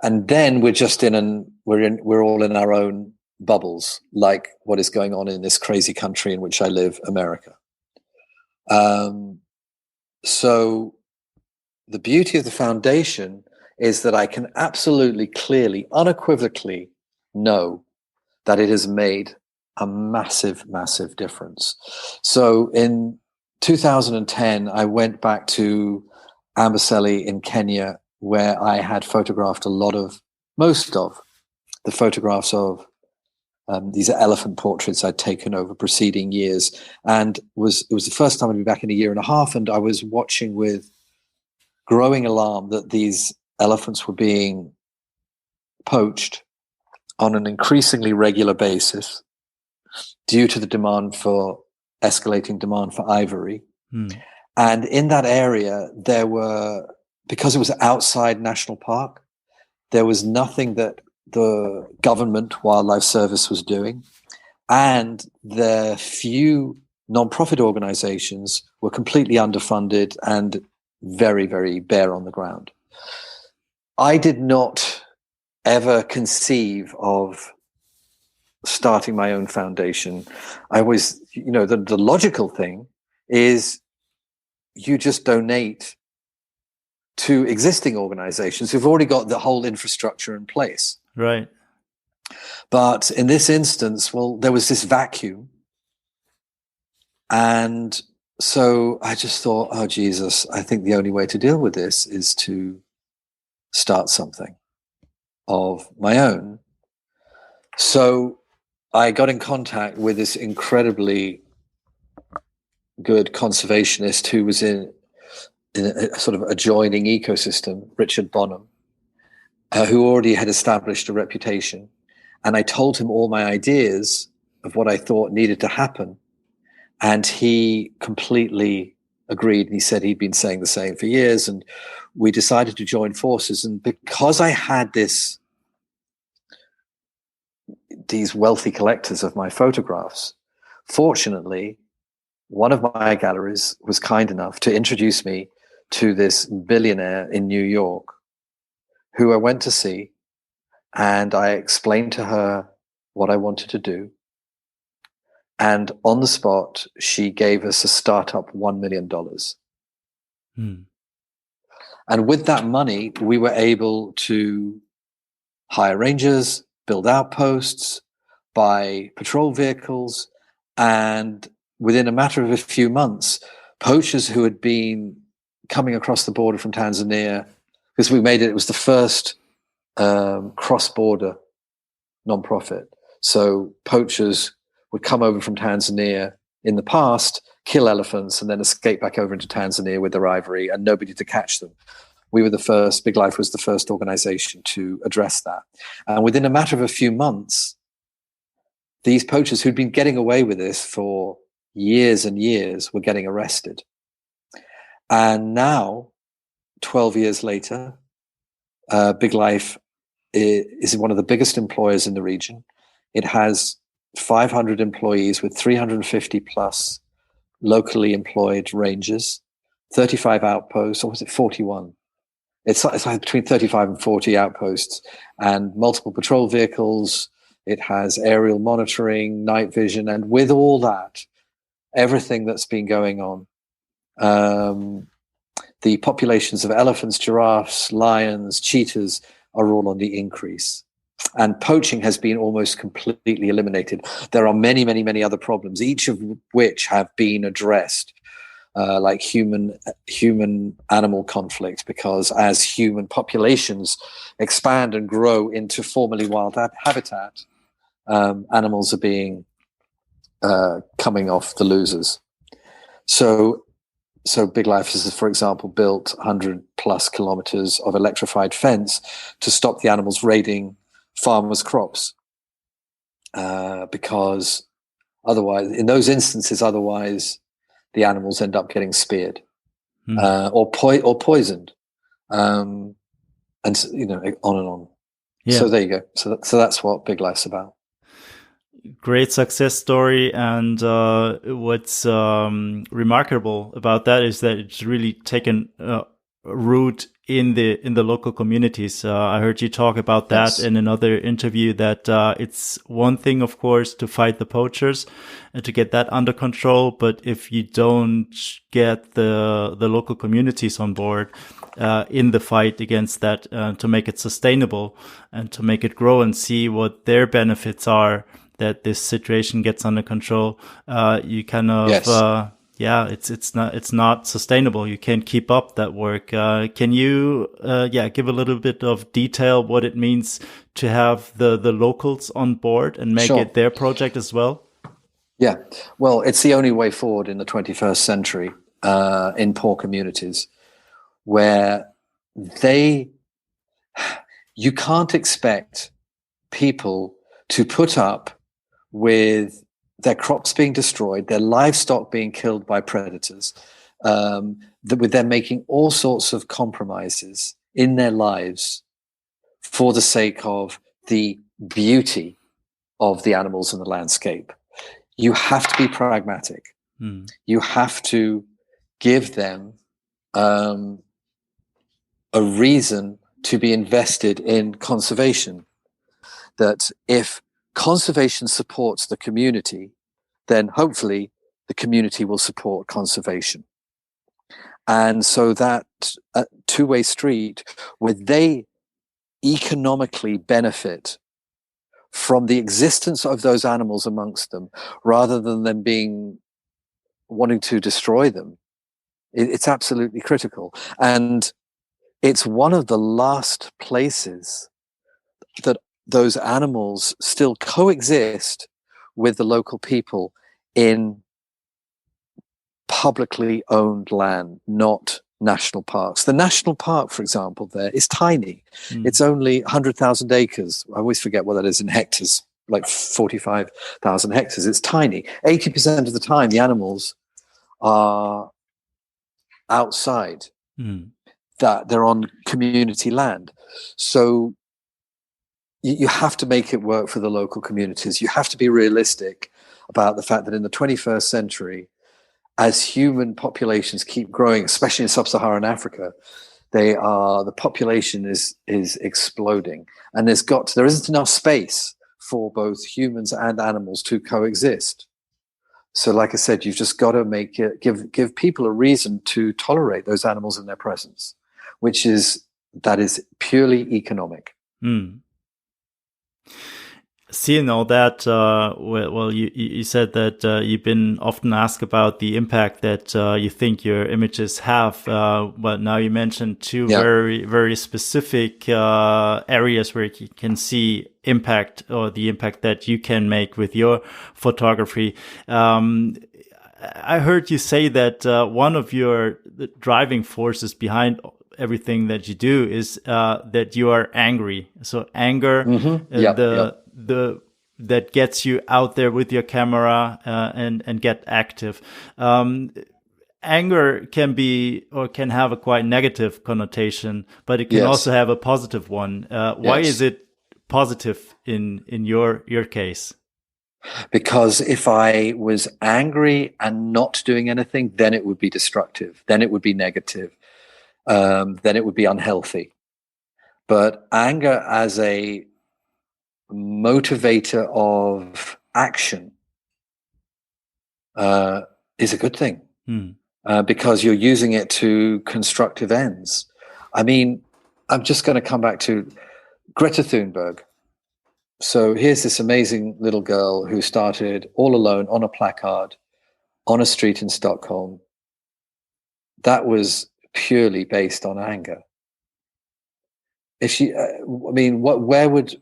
And then we're just we're all in our own bubbles, like what is going on in this crazy country in which I live, America. So the beauty of the foundation is that I can absolutely, clearly, unequivocally know that it has made a massive, massive difference. So in 2010, I went back to Amboseli in Kenya, where I had photographed most of the photographs of these are elephant portraits I'd taken over preceding years. And it was the first time I'd been back in a year and a half, and I was watching with growing alarm that these elephants were being poached on an increasingly regular basis due to the escalating demand for ivory. And in that area, because it was outside National Park, there was nothing that the government wildlife service was doing. And the few non-profit organizations were completely underfunded and very, very bare on the ground. I did not ever conceive of starting my own foundation. I always, the logical thing is you just donate to existing organizations who've already got the whole infrastructure in place. Right. But in this instance, there was this vacuum. And so I just thought, oh, Jesus, I think the only way to deal with this is to start something of my own. So I got in contact with this incredibly good conservationist who was in a sort of adjoining ecosystem, Richard Bonham, who already had established a reputation. And I told him all my ideas of what I thought needed to happen. And he completely agreed. And he said he'd been saying the same for years. And we decided to join forces. And because I had these wealthy collectors of my photographs, fortunately, one of my galleries was kind enough to introduce me to this billionaire in New York, who I went to see. And I explained to her what I wanted to do. And on the spot, she gave us a startup $1 million. And with that money, we were able to hire rangers, build outposts, buy patrol vehicles, and within a matter of a few months, poachers who had been coming across the border from Tanzania, because it was the first cross-border nonprofit. So poachers would come over from Tanzania in the past, kill elephants, and then escape back over into Tanzania with their ivory, and nobody to catch them. Big Life was the first organization to address that. And within a matter of a few months, these poachers who'd been getting away with this for years and years were getting arrested. And now, 12 years later, Big Life is one of the biggest employers in the region. It has 500 employees with 350 plus locally employed rangers, 35 outposts, or was it 41? It's like between 35 and 40 outposts and multiple patrol vehicles. It has aerial monitoring, night vision, and with all that, everything that's been going on, the populations of elephants, giraffes, lions, cheetahs are all on the increase. And poaching has been almost completely eliminated. There are many, many, many other problems, each of which have been addressed, like human-animal conflict, because as human populations expand and grow into formerly wild habitat, animals are being coming off the losers. So Big Life has, for example, built 100 plus kilometers of electrified fence to stop the animals raiding farmers' crops, because otherwise, in those instances, the animals end up getting speared or poisoned, and on and on. Yeah. So there you go. So that's what Big Life's about. Great success story, and what's remarkable about that is that it's really taken root in the local communities. I heard you talk about that in another interview, that it's one thing, of course, to fight the poachers and to get that under control, but if you don't get the local communities on board in the fight against that, to make it sustainable and to make it grow and see what their benefits are, that this situation gets under control, you kind of it's not sustainable. You can't keep up that work. Can you give a little bit of detail what it means to have the locals on board and make it their project as well? Yeah, well, it's the only way forward in the 21st century in poor communities, where you can't expect people to put up with their crops being destroyed, their livestock being killed by predators, with them making all sorts of compromises in their lives for the sake of the beauty of the animals and the landscape. You have to be pragmatic. You have to give them a reason to be invested in conservation. That if conservation supports the community, then hopefully the community will support conservation. And so that two-way street, where they economically benefit from the existence of those animals amongst them, rather than them wanting to destroy them, it's absolutely critical. And it's one of the last places that those animals still coexist with the local people in publicly owned land, not national parks. The national park, for example, there is tiny. It's only 100,000 acres. I always forget what that is in hectares, like 45,000 hectares. It's tiny. 80% of the time, the animals are outside, that they're on community land. So you have to make it work for the local communities. You have to be realistic about the fact that in the 21st century, as human populations keep growing, especially in sub-Saharan Africa, the population is exploding, and there isn't enough space for both humans and animals to coexist. So, like I said, you've just got to give people a reason to tolerate those animals in their presence, that is purely economic. Mm. Seeing all that, you said that you've been often asked about the impact that you think your images have. But now you mentioned two very, very specific areas where you can see impact, or the impact that you can make with your photography. I heard you say that one of your driving forces behind everything that you do is that you are angry. So anger, that gets you out there with your camera and get active. Anger can be, or can have a quite negative connotation, but it can also have a positive one. Why is it positive in your case? Because if I was angry and not doing anything, then it would be destructive. Then it would be negative. Then it would be unhealthy. But anger as a motivator of action is a good thing, because you're using it to constructive ends. I mean, I'm just going to come back to Greta Thunberg. So here's this amazing little girl who started all alone on a placard on a street in Stockholm. That was purely based on anger. If she, where would,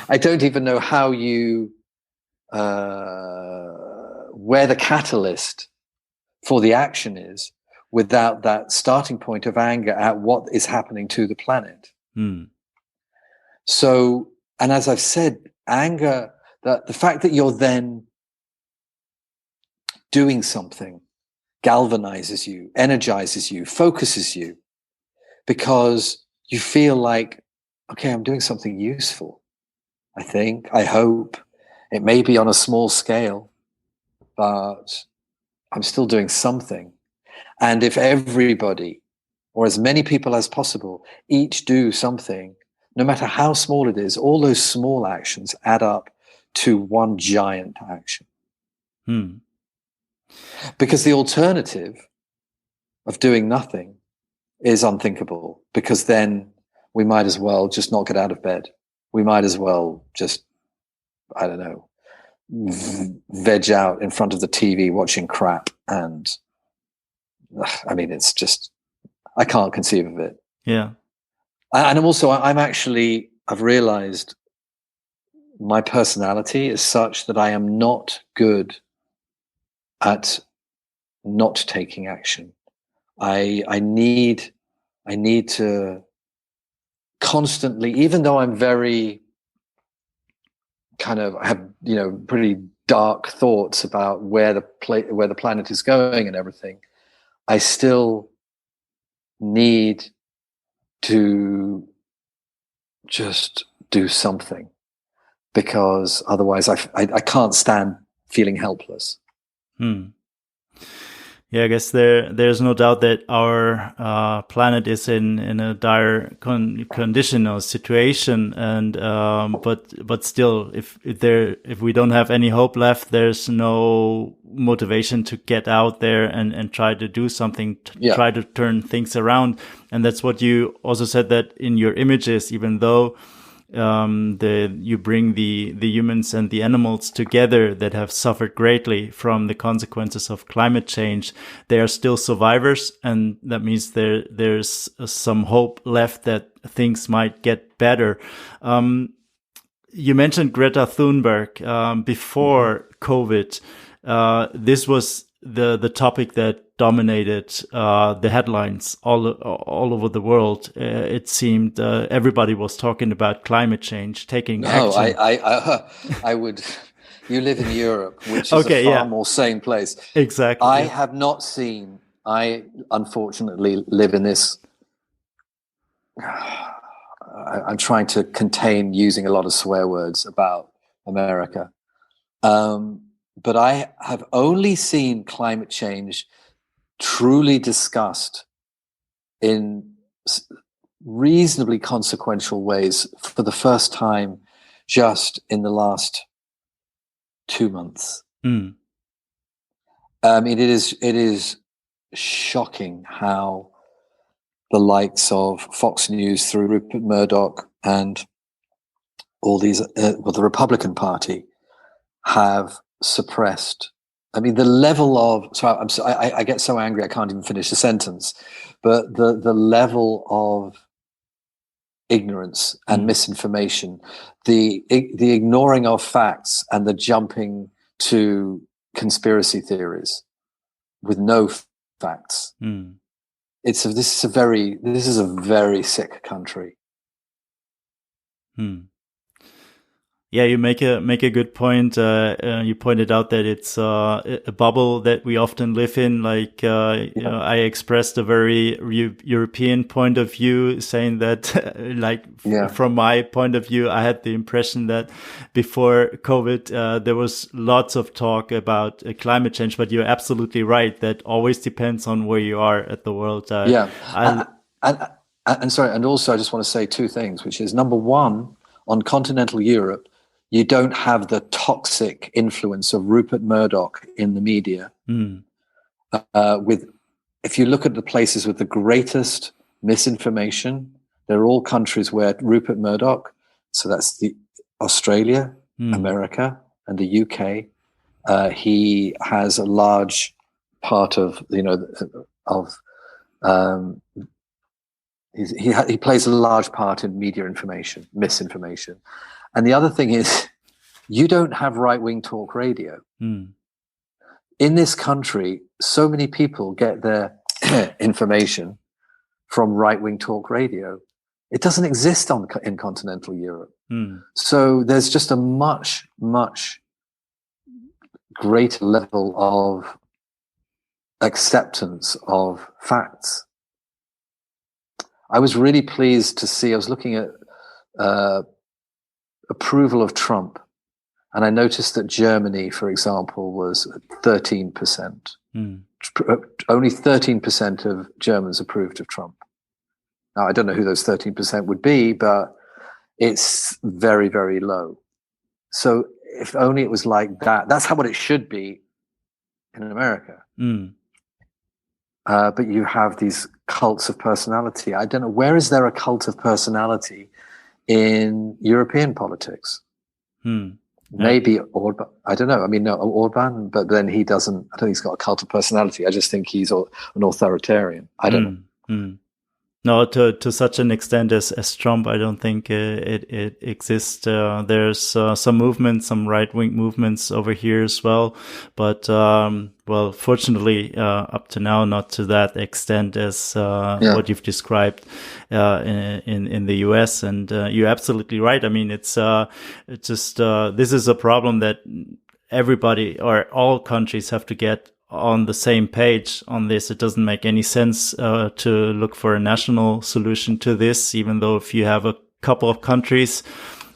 I don't even know how you, where the catalyst for the action is without that starting point of anger at what is happening to the planet. So, and as I've said, anger, the fact that you're then doing something galvanizes you, energizes you, focuses you, because you feel like, okay, I'm doing something useful. I hope. It may be on a small scale, but I'm still doing something. And if everybody, or as many people as possible, each do something, no matter how small it is, all those small actions add up to one giant action. Because the alternative of doing nothing is unthinkable, because then we might as well just not get out of bed. We might as well just, I don't know, veg out in front of the TV watching crap. And I mean, it's just, I can't conceive of it. Yeah. And I've realized my personality is such that I am not good at not taking action. I need to constantly, even though I'm very I have, pretty dark thoughts about where the planet is going and everything, I still need to just do something, because otherwise I can't stand feeling helpless. Yeah, I guess there's no doubt that our planet is in a dire condition or situation, and but still, if we don't have any hope left, there's no motivation to get out there and try to do something, try to turn things around. And that's what you also said, that in your images, even though you bring the humans and the animals together that have suffered greatly from the consequences of climate change, they are still survivors, and that means there's some hope left that things might get better. You mentioned Greta Thunberg before COVID. This was the topic that dominated the headlines all over the world. It seemed everybody was talking about climate change, taking action. I would. You live in Europe, which is a far more sane place. Exactly. I have not seen. I unfortunately live in this. I'm trying to contain using a lot of swear words about America. But I have only seen climate change truly discussed in reasonably consequential ways for the first time just in the last 2 months. Mm. It is shocking how the likes of Fox News through Rupert Murdoch and all these, the Republican Party have suppressed. I mean, the level of, I get so angry I can't even finish the sentence, but the level of ignorance and misinformation, the ignoring of facts and the jumping to conspiracy theories with no facts. This is a very sick country. Yeah, you make a good point. You pointed out that it's a bubble that we often live in. Like, I expressed a very European point of view, saying that, from my point of view, I had the impression that before COVID, there was lots of talk about climate change. But you're absolutely right. That always depends on where you are at the world. And sorry, and also I just want to say two things, which is, number one, on continental Europe, you don't have the toxic influence of Rupert Murdoch in the media. If you look at the places with the greatest misinformation, they're all countries where Rupert Murdoch, so that's the Australia, America, and the UK. He has a large part of, he plays a large part in media misinformation. And the other thing is, you don't have right-wing talk radio. In this country, so many people get their information from right-wing talk radio. It doesn't exist in continental Europe. So there's just a much, much greater level of acceptance of facts. I was really pleased to see, I was looking at approval of Trump, and I noticed that Germany, for example, was 13%. Only 13% of Germans approved of Trump. Now, I don't know who those 13% would be, but it's very, very low. So if only it was like that. That's what it should be in America. But you have these cults of personality. I don't know, where is there a cult of personality in European politics? Maybe Orban. I don't know. I mean, no, Orban, but then I don't think he's got a cult of personality. I just think he's an authoritarian. I don't know. No, to such an extent as Trump, I don't think it exists. There's some movements, some right-wing movements over here as well, but fortunately, up to now, not to that extent as what you've described in the US. And you're absolutely right. I mean, it's just this is a problem that everybody or all countries have to get on the same page on this. It doesn't make any sense to look for a national solution to this, even though if you have a couple of countries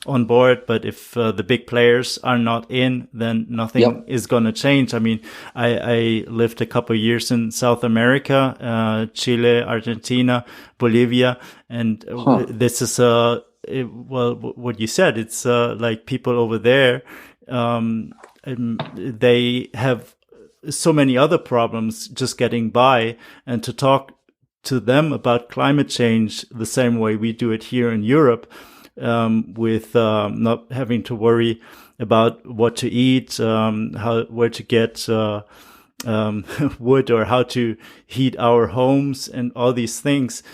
on board, but if the big players are not in, then nothing is going to change. I mean, I lived a couple of years in South America, Chile, Argentina, Bolivia, and this is what you said. It's like people over there, they have so many other problems just getting by, and to talk to them about climate change the same way we do it here in Europe, with not having to worry about what to eat, where to get wood, or how to heat our homes, and all these things.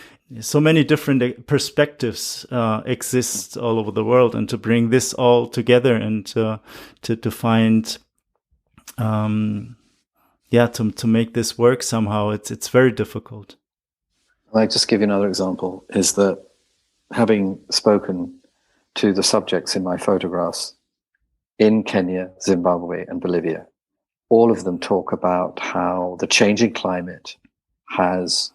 So many different perspectives exist all over the world, and to bring this all together and to find to make this work somehow, it's very difficult. I'll just give you another example, is that having spoken to the subjects in my photographs in Kenya, Zimbabwe, and Bolivia, all of them talk about how the changing climate has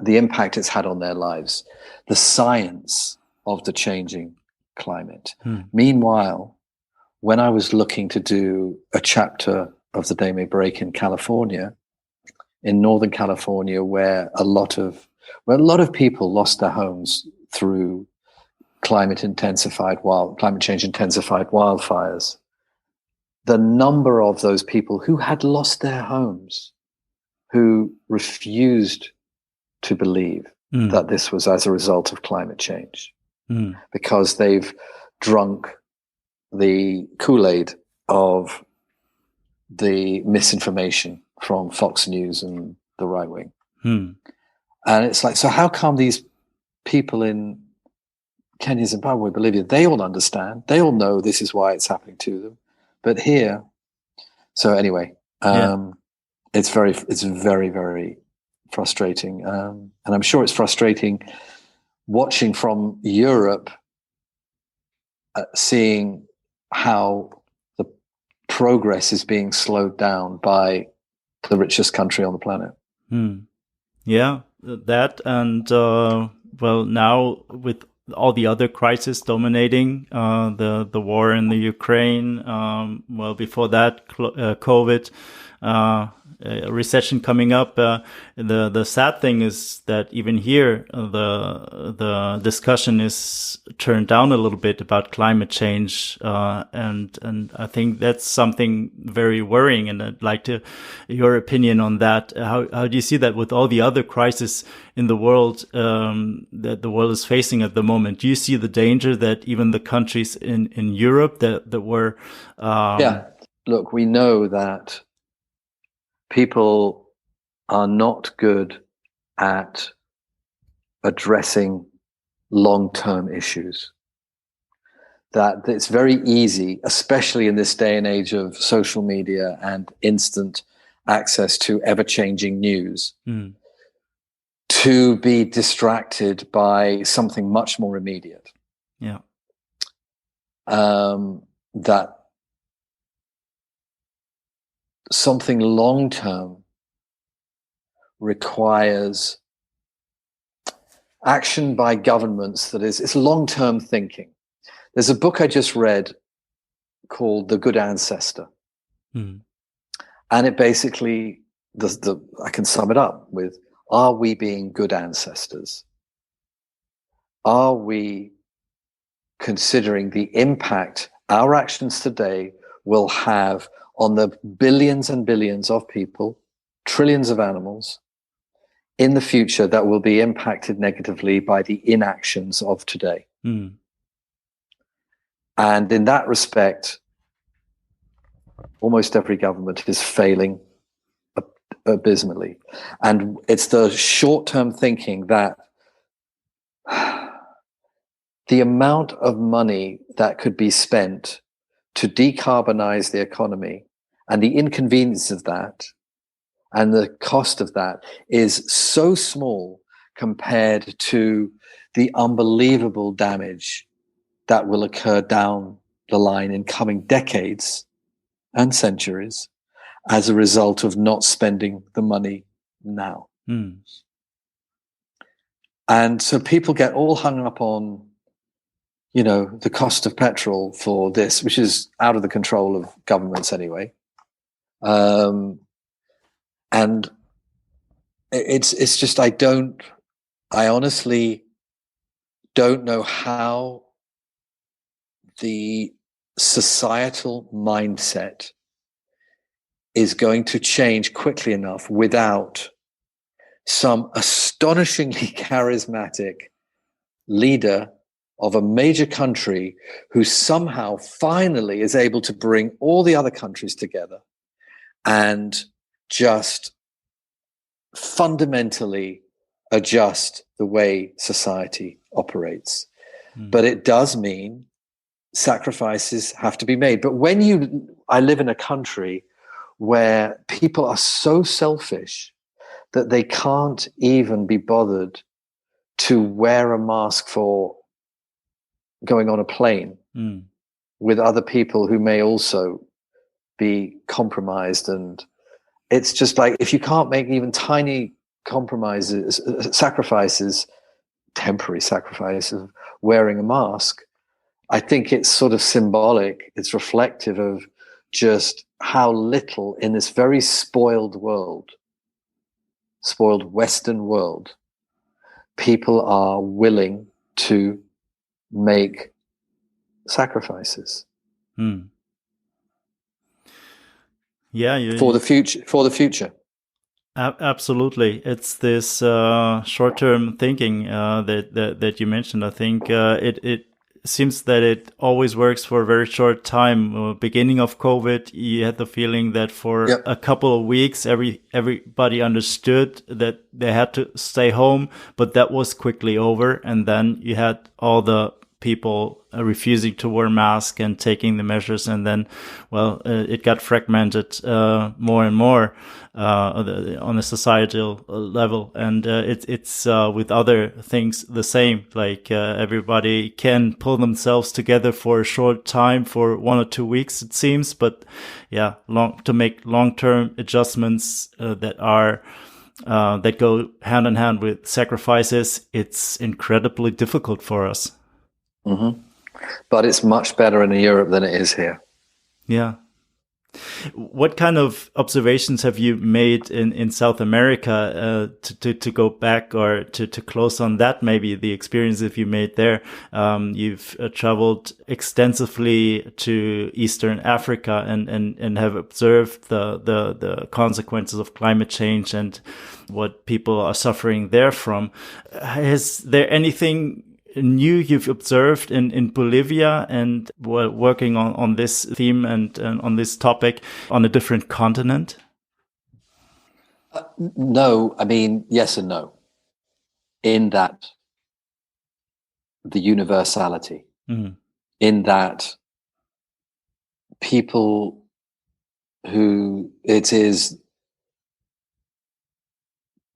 the impact it's had on their lives, the science of the changing climate. Meanwhile, when I was looking to do a chapter of The Day May Break in California, in Northern California, where a lot of people lost their homes through climate change intensified wildfires, the number of those people who had lost their homes, who refused to believe that this was as a result of climate change, because they've drunk the Kool-Aid of the misinformation from Fox News and the right wing. And it's like, so how come these people in Kenya, Zimbabwe, Bolivia, they all understand, they all know this is why it's happening to them, but here, so anyway, it's very, very frustrating, and I'm sure it's frustrating watching from Europe, seeing how the progress is being slowed down by the richest country on the planet. Yeah, that, and well, now with all the other crises dominating, the war in the Ukraine, well, before that, COVID, a recession coming up. The sad thing is that even here, the discussion is turned down a little bit about climate change, and I think that's something very worrying. And I'd like your opinion on that. How do you see that with all the other crises in the world that the world is facing at the moment? Do you see the danger that even the countries in Europe that were look, we know that people are not good at addressing long-term issues. That it's very easy, especially in this day and age of social media and instant access to ever-changing news, to be distracted by something much more immediate. Yeah. That something long-term requires action by governments it's long-term thinking. There's a book I just read called The Good Ancestor. And it basically, I can sum it up with, are we being good ancestors? Are we considering the impact our actions today will have on the billions and billions of people, trillions of animals in the future that will be impacted negatively by the inactions of today? And in that respect, almost every government is failing abysmally. And it's the short-term thinking that the amount of money that could be spent to decarbonize the economy and the inconvenience of that and the cost of that is so small compared to the unbelievable damage that will occur down the line in coming decades and centuries as a result of not spending the money now. And so people get all hung up on, the cost of petrol for this, which is out of the control of governments anyway. And it's just, I honestly don't know how the societal mindset is going to change quickly enough without some astonishingly charismatic leader of a major country who somehow finally is able to bring all the other countries together and just fundamentally adjust the way society operates. But it does mean sacrifices have to be made. But I live in a country where people are so selfish that they can't even be bothered to wear a mask for going on a plane with other people who may also be compromised. And it's just like, if you can't make even tiny sacrifices, temporary sacrifice of wearing a mask, I think it's sort of symbolic. It's reflective of just how little in this very spoiled Western world, people are willing to make sacrifices. Yeah, for the future. Absolutely, it's this short-term thinking that you mentioned. I think it seems that it always works for a very short time. Beginning of COVID, you had the feeling that for a couple of weeks, everybody understood that they had to stay home, but that was quickly over. And then you had all the people refusing to wear masks and taking the measures, and then, it got fragmented more and more on a societal level, and it's with other things the same. Like everybody can pull themselves together for a short time, for 1 or 2 weeks, it seems, but to make long-term adjustments that go hand in hand with sacrifices, it's incredibly difficult for us. Mm-hmm. But it's much better in Europe than it is here. Yeah. What kind of observations have you made in South America to go back or to close on that, maybe the experiences you made there? You've traveled extensively to Eastern Africa and have observed the consequences of climate change and what people are suffering there from. Is there anything new you've observed in Bolivia and working on this theme and on this topic on a different continent? No, I mean, yes and no. In that, the universality, in that people who it is,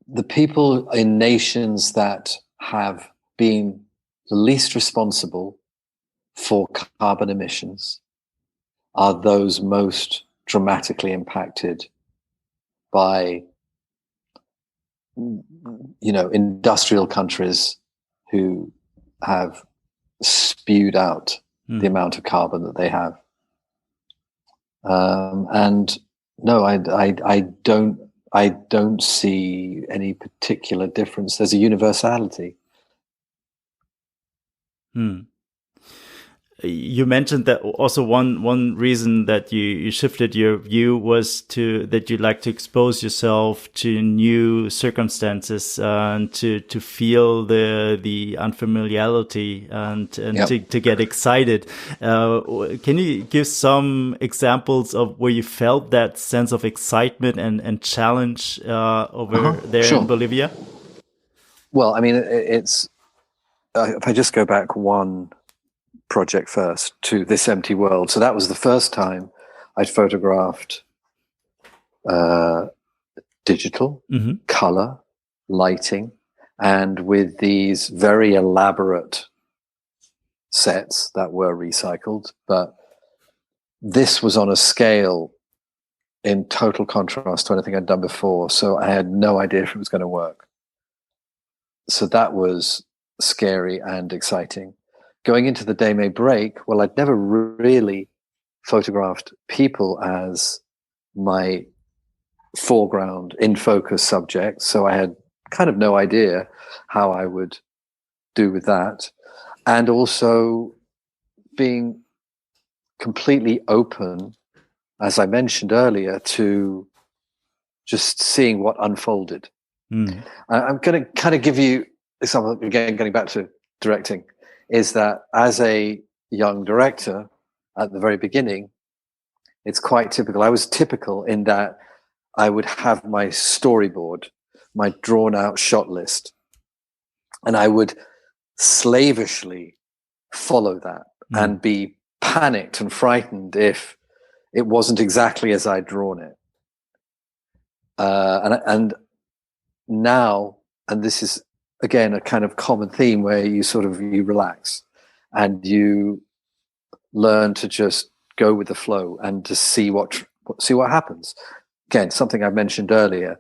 the people in nations that have been the least responsible for carbon emissions are those most dramatically impacted by, industrial countries who have spewed out the amount of carbon that they have. And no, I don't see any particular difference. There's a universality. You mentioned that also one reason that you shifted your view was that you like to expose yourself to new circumstances and to feel the unfamiliarity and to get excited. Can you give some examples of where you felt that sense of excitement and challenge over there in Bolivia? Well, I mean, it's if I just go back one project first to This Empty World. So that was the first time I'd photographed digital, color, lighting, and with these very elaborate sets that were recycled. But this was on a scale in total contrast to anything I'd done before. So I had no idea if it was going to work. So that was scary and exciting. Going into The Day May Break, well, I'd never really photographed people as my foreground, in focus subject. So I had kind of no idea how I would do with that. And also being completely open, as I mentioned earlier, to just seeing what unfolded. I'm going to kind of give you example, again, getting back to directing, is that as a young director at the very beginning, it's quite typical. I was typical in that I would have my storyboard, my drawn out shot list, and I would slavishly follow that and be panicked and frightened if it wasn't exactly as I'd drawn it. And now, and this is again a kind of common theme where you relax and you learn to just go with the flow and to see what happens. Again, something I mentioned earlier.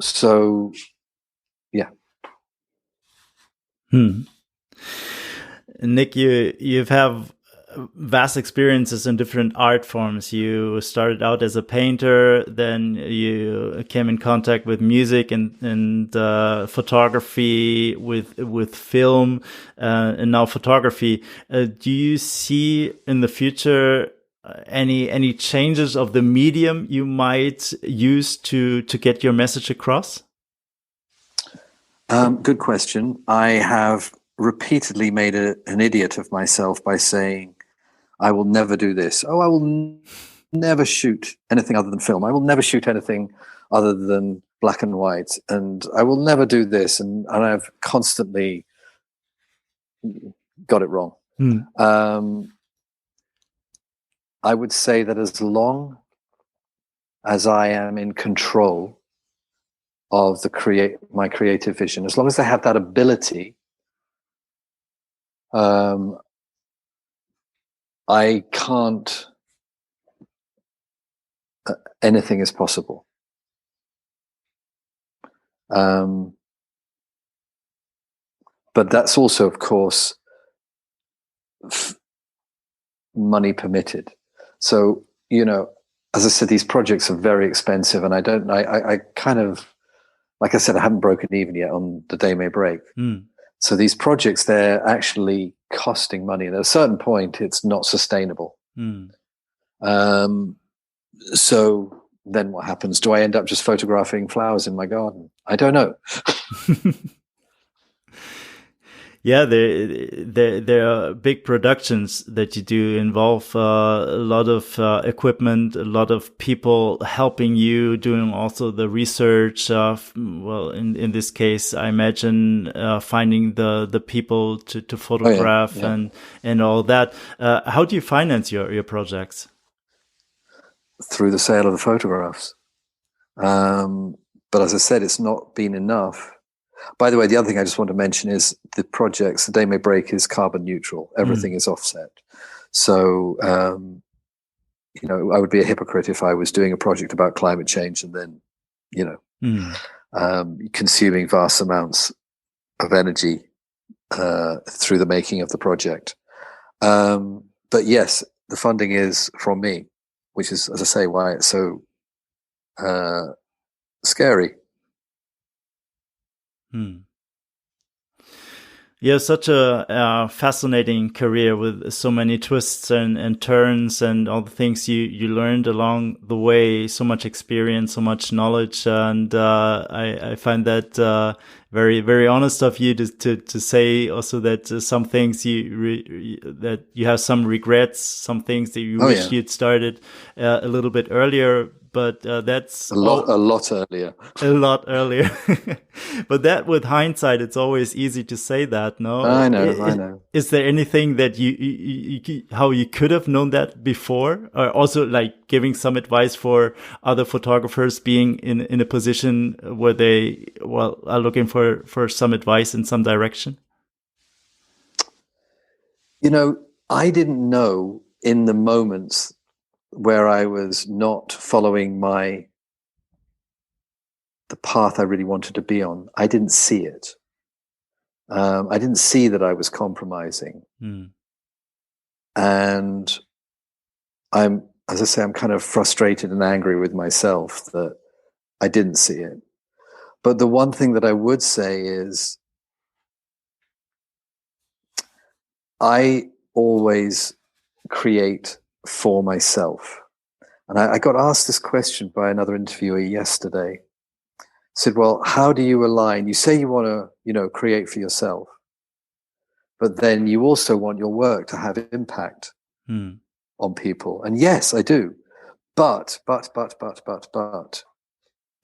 So, yeah. Nick, you have vast experiences in different art forms. You started out as a painter, then you came in contact with music and photography, with film, and now photography. Do you see in the future any changes of the medium you might use to get your message across? Good question. I have repeatedly made an idiot of myself by saying, I will never do this. Oh, I will never shoot anything other than film. I will never shoot anything other than black and white. And I will never do this. And I've constantly got it wrong. I would say that as long as I am in control of my creative vision, as long as I have that ability, I can't. Anything is possible. But that's also, of course, money permitted. So, as I said, these projects are very expensive, and I kind of, like I said, I haven't broken even yet on The Day May Break. So these projects, they're actually costing money. And at a certain point, it's not sustainable. So then what happens? Do I end up just photographing flowers in my garden? I don't know. Yeah, there are big productions that you do involve a lot of equipment, a lot of people helping you, doing also the research. Well, in this case, I imagine finding the people to photograph and all that. How do you finance your projects? Through the sale of the photographs. But as I said, it's not been enough. By the way, the other thing I just want to mention is the projects, The Day May Break is carbon neutral. Everything is offset. So, I would be a hypocrite if I was doing a project about climate change and then, consuming vast amounts of energy through the making of the project. But yes, the funding is from me, which is, as I say, why it's so scary. You have such a fascinating career with so many twists and turns and all the things you learned along the way, so much experience, so much knowledge. And I find that very, very honest of you to say also that some things that you have some regrets, some things that you wish you'd started a little bit earlier. But that's a lot earlier. A lot earlier. But that, with hindsight, it's always easy to say that. No, I know. Is there anything that how you could have known that before, or also like giving some advice for other photographers being in a position where they are looking for some advice in some direction? I didn't know in the moments where I was not following the path I really wanted to be on. I didn't see it. I didn't see that I was compromising. And I'm kind of frustrated and angry with myself that I didn't see it. But the one thing that I would say is I always create for myself. And I got asked this question by another interviewer yesterday. Said, well, how do you align? You say you want to, create for yourself, but then you also want your work to have impact on people. And yes, I do. But,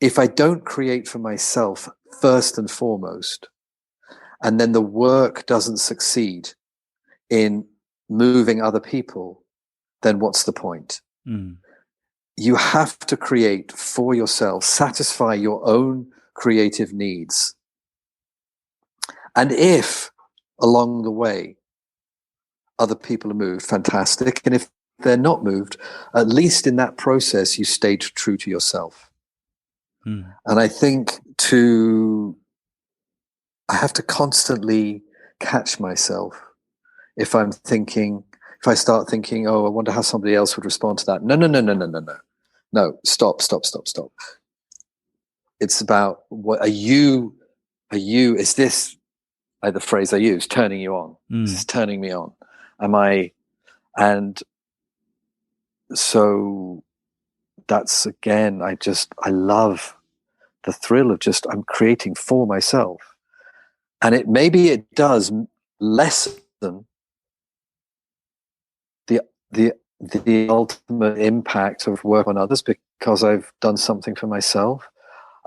if I don't create for myself first and foremost, and then the work doesn't succeed in moving other people, then what's the point? You have to create for yourself, satisfy your own creative needs. And if along the way other people are moved, fantastic. And if they're not moved, at least in that process, you stayed true to yourself. And I think I have to constantly catch myself if I'm thinking, if I start thinking, oh, I wonder how somebody else would respond to that. No, stop. It's about, what is this, like the phrase I use, turning you on? Is this turning me on? And so that's, again, I love the thrill of just, I'm creating for myself. And maybe it does lessen the ultimate impact of work on others because I've done something for myself.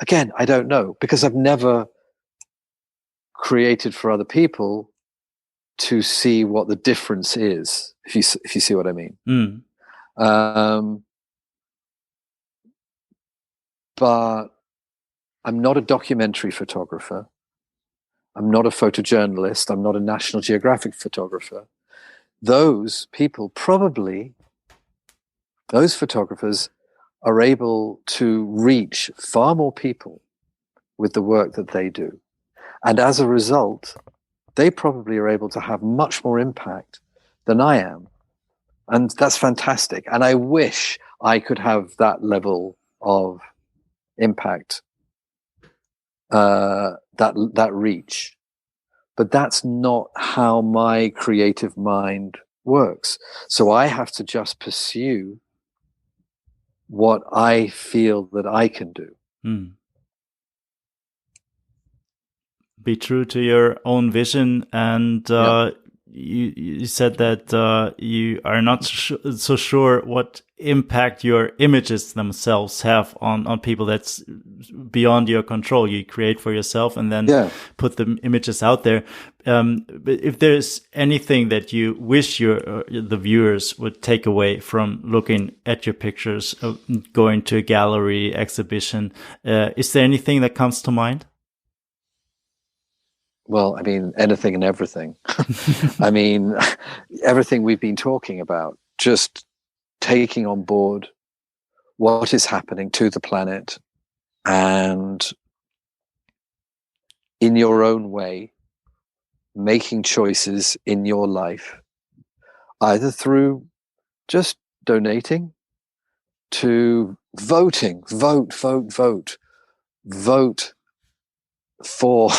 Again, I don't know, because I've never created for other people to see what the difference is, if you see what I mean. But I'm not a documentary photographer. I'm not a photojournalist. I'm not a National Geographic photographer. Those people, probably, those photographers are able to reach far more people with the work that they do. And as a result, they probably are able to have much more impact than I am. And that's fantastic. And I wish I could have that level of impact, that reach. But that's not how my creative mind works. So I have to just pursue what I feel that I can do. Be true to your own vision. And you said that you are not so sure what impact your images themselves have on people. That's beyond your control. You create for yourself and then put the images out there. But if there's anything that you wish the viewers would take away from looking at your pictures, going to a gallery, exhibition, is there anything that comes to mind? Well, I mean, anything and everything. I mean, everything we've been talking about, just taking on board what is happening to the planet and in your own way, making choices in your life, either through just donating to voting, vote for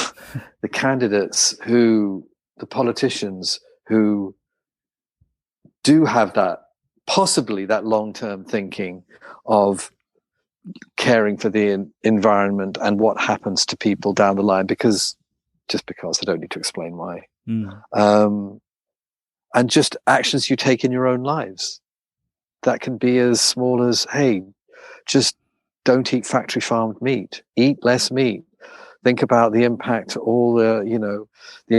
the candidates the politicians who do have possibly that long-term thinking of caring for the environment and what happens to people down the line, because I don't need to explain why. And just actions you take in your own lives. That can be as small as, hey, just don't eat factory farmed meat, eat less meat. Think about the impact, all the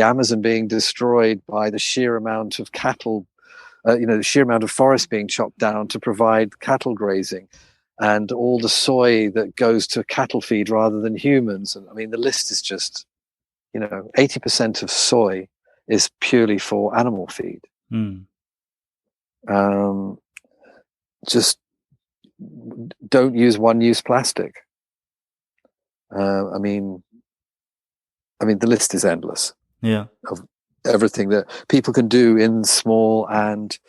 Amazon being destroyed by the sheer amount of cattle, the sheer amount of forest being chopped down to provide cattle grazing, and all the soy that goes to cattle feed rather than humans. And I mean, the list is just, 80% of soy is purely for animal feed. Just don't use one-use plastic. I mean, the list is endless. Yeah. Of everything that people can do in small and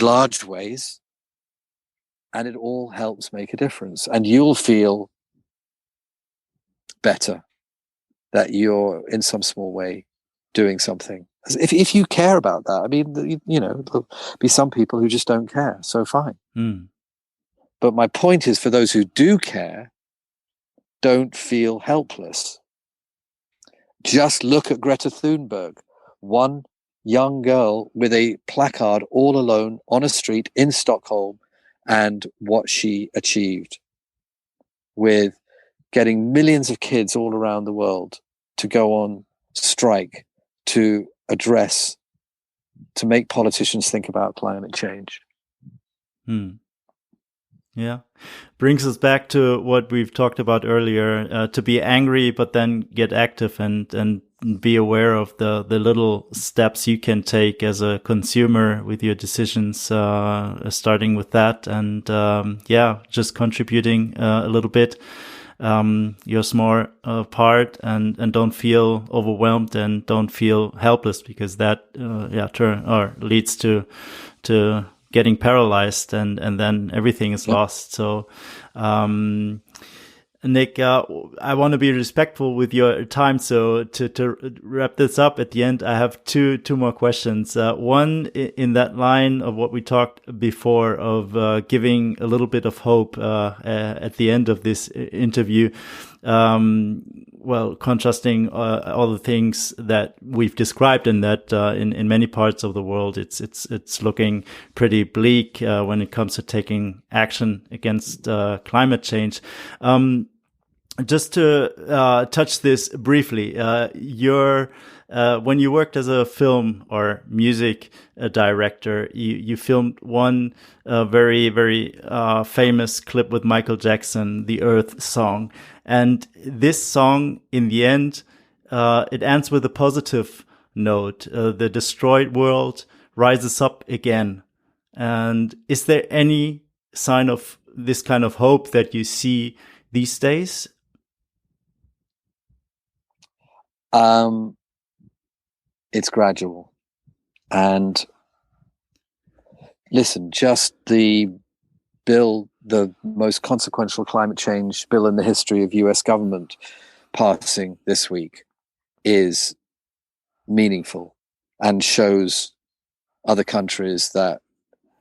large ways, and it all helps make a difference. And you'll feel better that you're in some small way doing something. If you care about that, I mean, there'll be some people who just don't care. So fine. But my point is, for those who do care, don't feel helpless. Just look at Greta Thunberg, one young girl with a placard all alone on a street in Stockholm, and what she achieved with getting millions of kids all around the world to go on strike, to make politicians think about climate change. Yeah. Brings us back to what we've talked about earlier, to be angry, but then get active and be aware of the little steps you can take as a consumer with your decisions, starting with that and, just contributing a little bit. your small part, and don't feel overwhelmed and don't feel helpless, because that leads to getting paralyzed, and then everything is lost. So Nick, I want to be respectful with your time. So to wrap this up at the end, I have two more questions. One in that line of what we talked before of giving a little bit of hope at the end of this interview. Contrasting all the things that we've described, in that in many parts of the world, it's looking pretty bleak when it comes to taking action against climate change. Just to touch this briefly, when you worked as a film or music director, you filmed one very, very famous clip with Michael Jackson, the Earth song. And this song, in the end, it ends with a positive note. The destroyed world rises up again. And is there any sign of this kind of hope that you see these days? It's gradual. And listen, just the most consequential climate change bill in the history of US government passing this week is meaningful and shows other countries that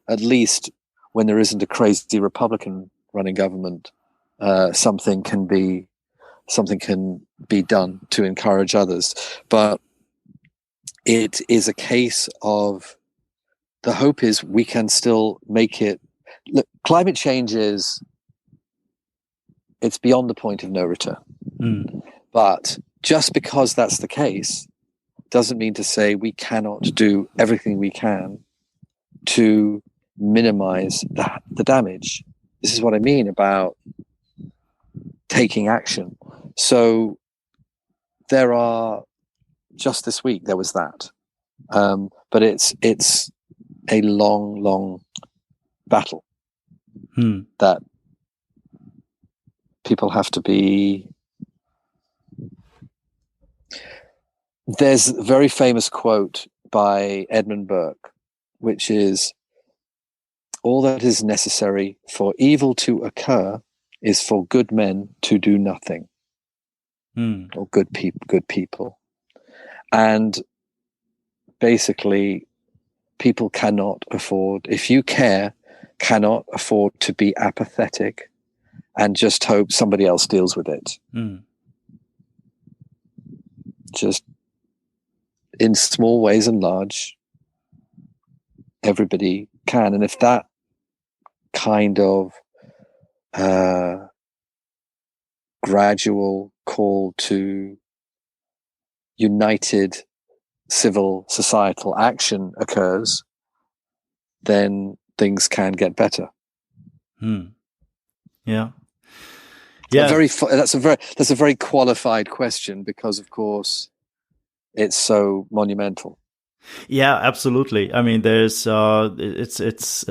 at least when there isn't a crazy Republican running government, something can be done to encourage others. But it is a case of, the hope is we can still make it. Look, climate change it's beyond the point of no return. But just because that's the case doesn't mean to say we cannot do everything we can to minimize the damage. This is what I mean about taking action. So just this week there was that, but it's a long battle that people have to be. There's a very famous quote by Edmund Burke, which is, "All that is necessary for evil to occur is for good men to do nothing." Or good people. And basically, people cannot afford, if you care, cannot afford to be apathetic and just hope somebody else deals with it. Just in small ways and large, everybody can. And if that kind of gradual call to united civil societal action occurs, then things can get better. Yeah. That's a very qualified question, because of course it's so monumental. Yeah, absolutely. I mean, there's it's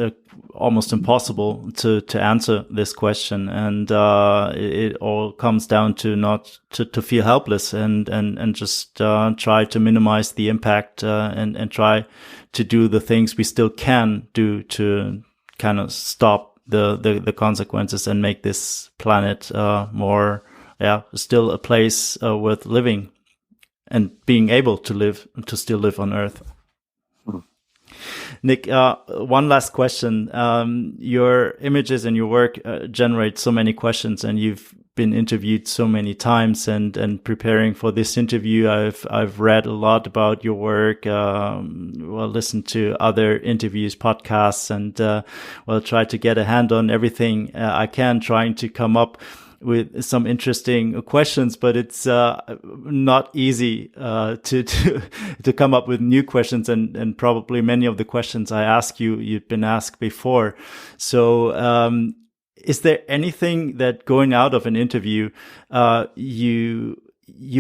almost impossible to answer this question, and it all comes down to not to feel helpless and just try to minimize the impact and try to do the things we still can do to kind of stop the consequences and make this planet still a place worth living and being able to still live on Earth. Nick, one last question. Your images and your work generate so many questions, and you've been interviewed so many times. And preparing for this interview, I've read a lot about your work. Listened to other interviews, podcasts, and try to get a hand on everything I can, trying to come up with some interesting questions, but it's not easy to come up with new questions, and probably many of the questions I ask you've been asked before. So is there anything that going out of an interview you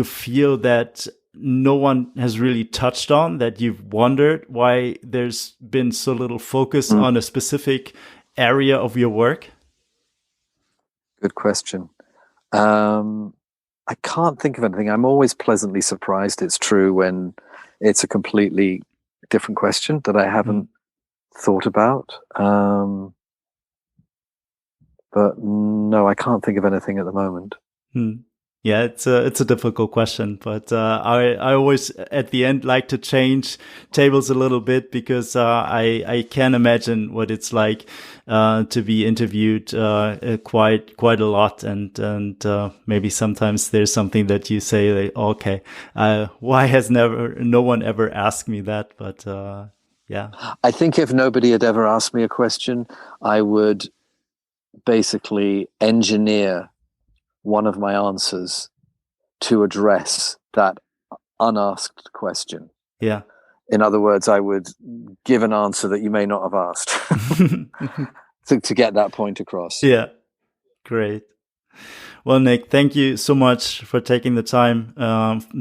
feel that no one has really touched on, that you've wondered why there's been so little focus on a specific area of your work? Good question. I can't think of anything. I'm always pleasantly surprised. It's true when it's a completely different question that I haven't thought about. But no, I can't think of anything at the moment. Yeah, it's a difficult question, but I always at the end like to change tables a little bit because I can imagine what it's like to be interviewed quite a lot, and maybe sometimes there's something that you say like, okay, why has no one ever asked me that? But yeah, I think if nobody had ever asked me a question, I would basically engineer one of my answers to address that unasked question. Yeah. In other words, I would give an answer that you may not have asked to get that point across. Yeah. Great. Well, Nick, thank you so much for taking the time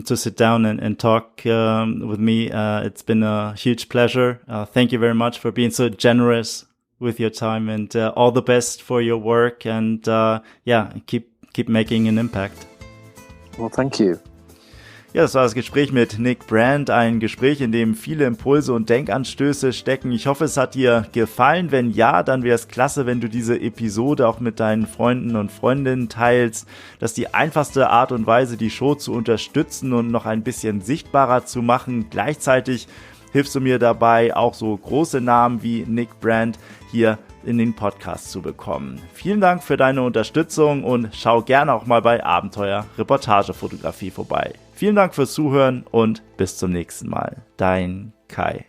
to sit down and talk with me. It's been a huge pleasure. Thank you very much for being so generous with your time, and all the best for your work, and keep making an impact. Well, thank you. Ja, das war das Gespräch mit Nick Brandt, ein Gespräch, in dem viele Impulse und Denkanstöße stecken. Ich hoffe, es hat dir gefallen. Wenn ja, dann wäre es klasse, wenn du diese Episode auch mit deinen Freunden und Freundinnen teilst. Das ist die einfachste Art und Weise, die Show zu unterstützen und noch ein bisschen sichtbarer zu machen. Gleichzeitig hilfst du mir dabei, auch so große Namen wie Nick Brandt hier in den Podcast zu bekommen. Vielen Dank für deine Unterstützung und schau gerne auch mal bei Abenteuer Reportagefotografie vorbei. Vielen Dank fürs Zuhören und bis zum nächsten Mal. Dein Kai.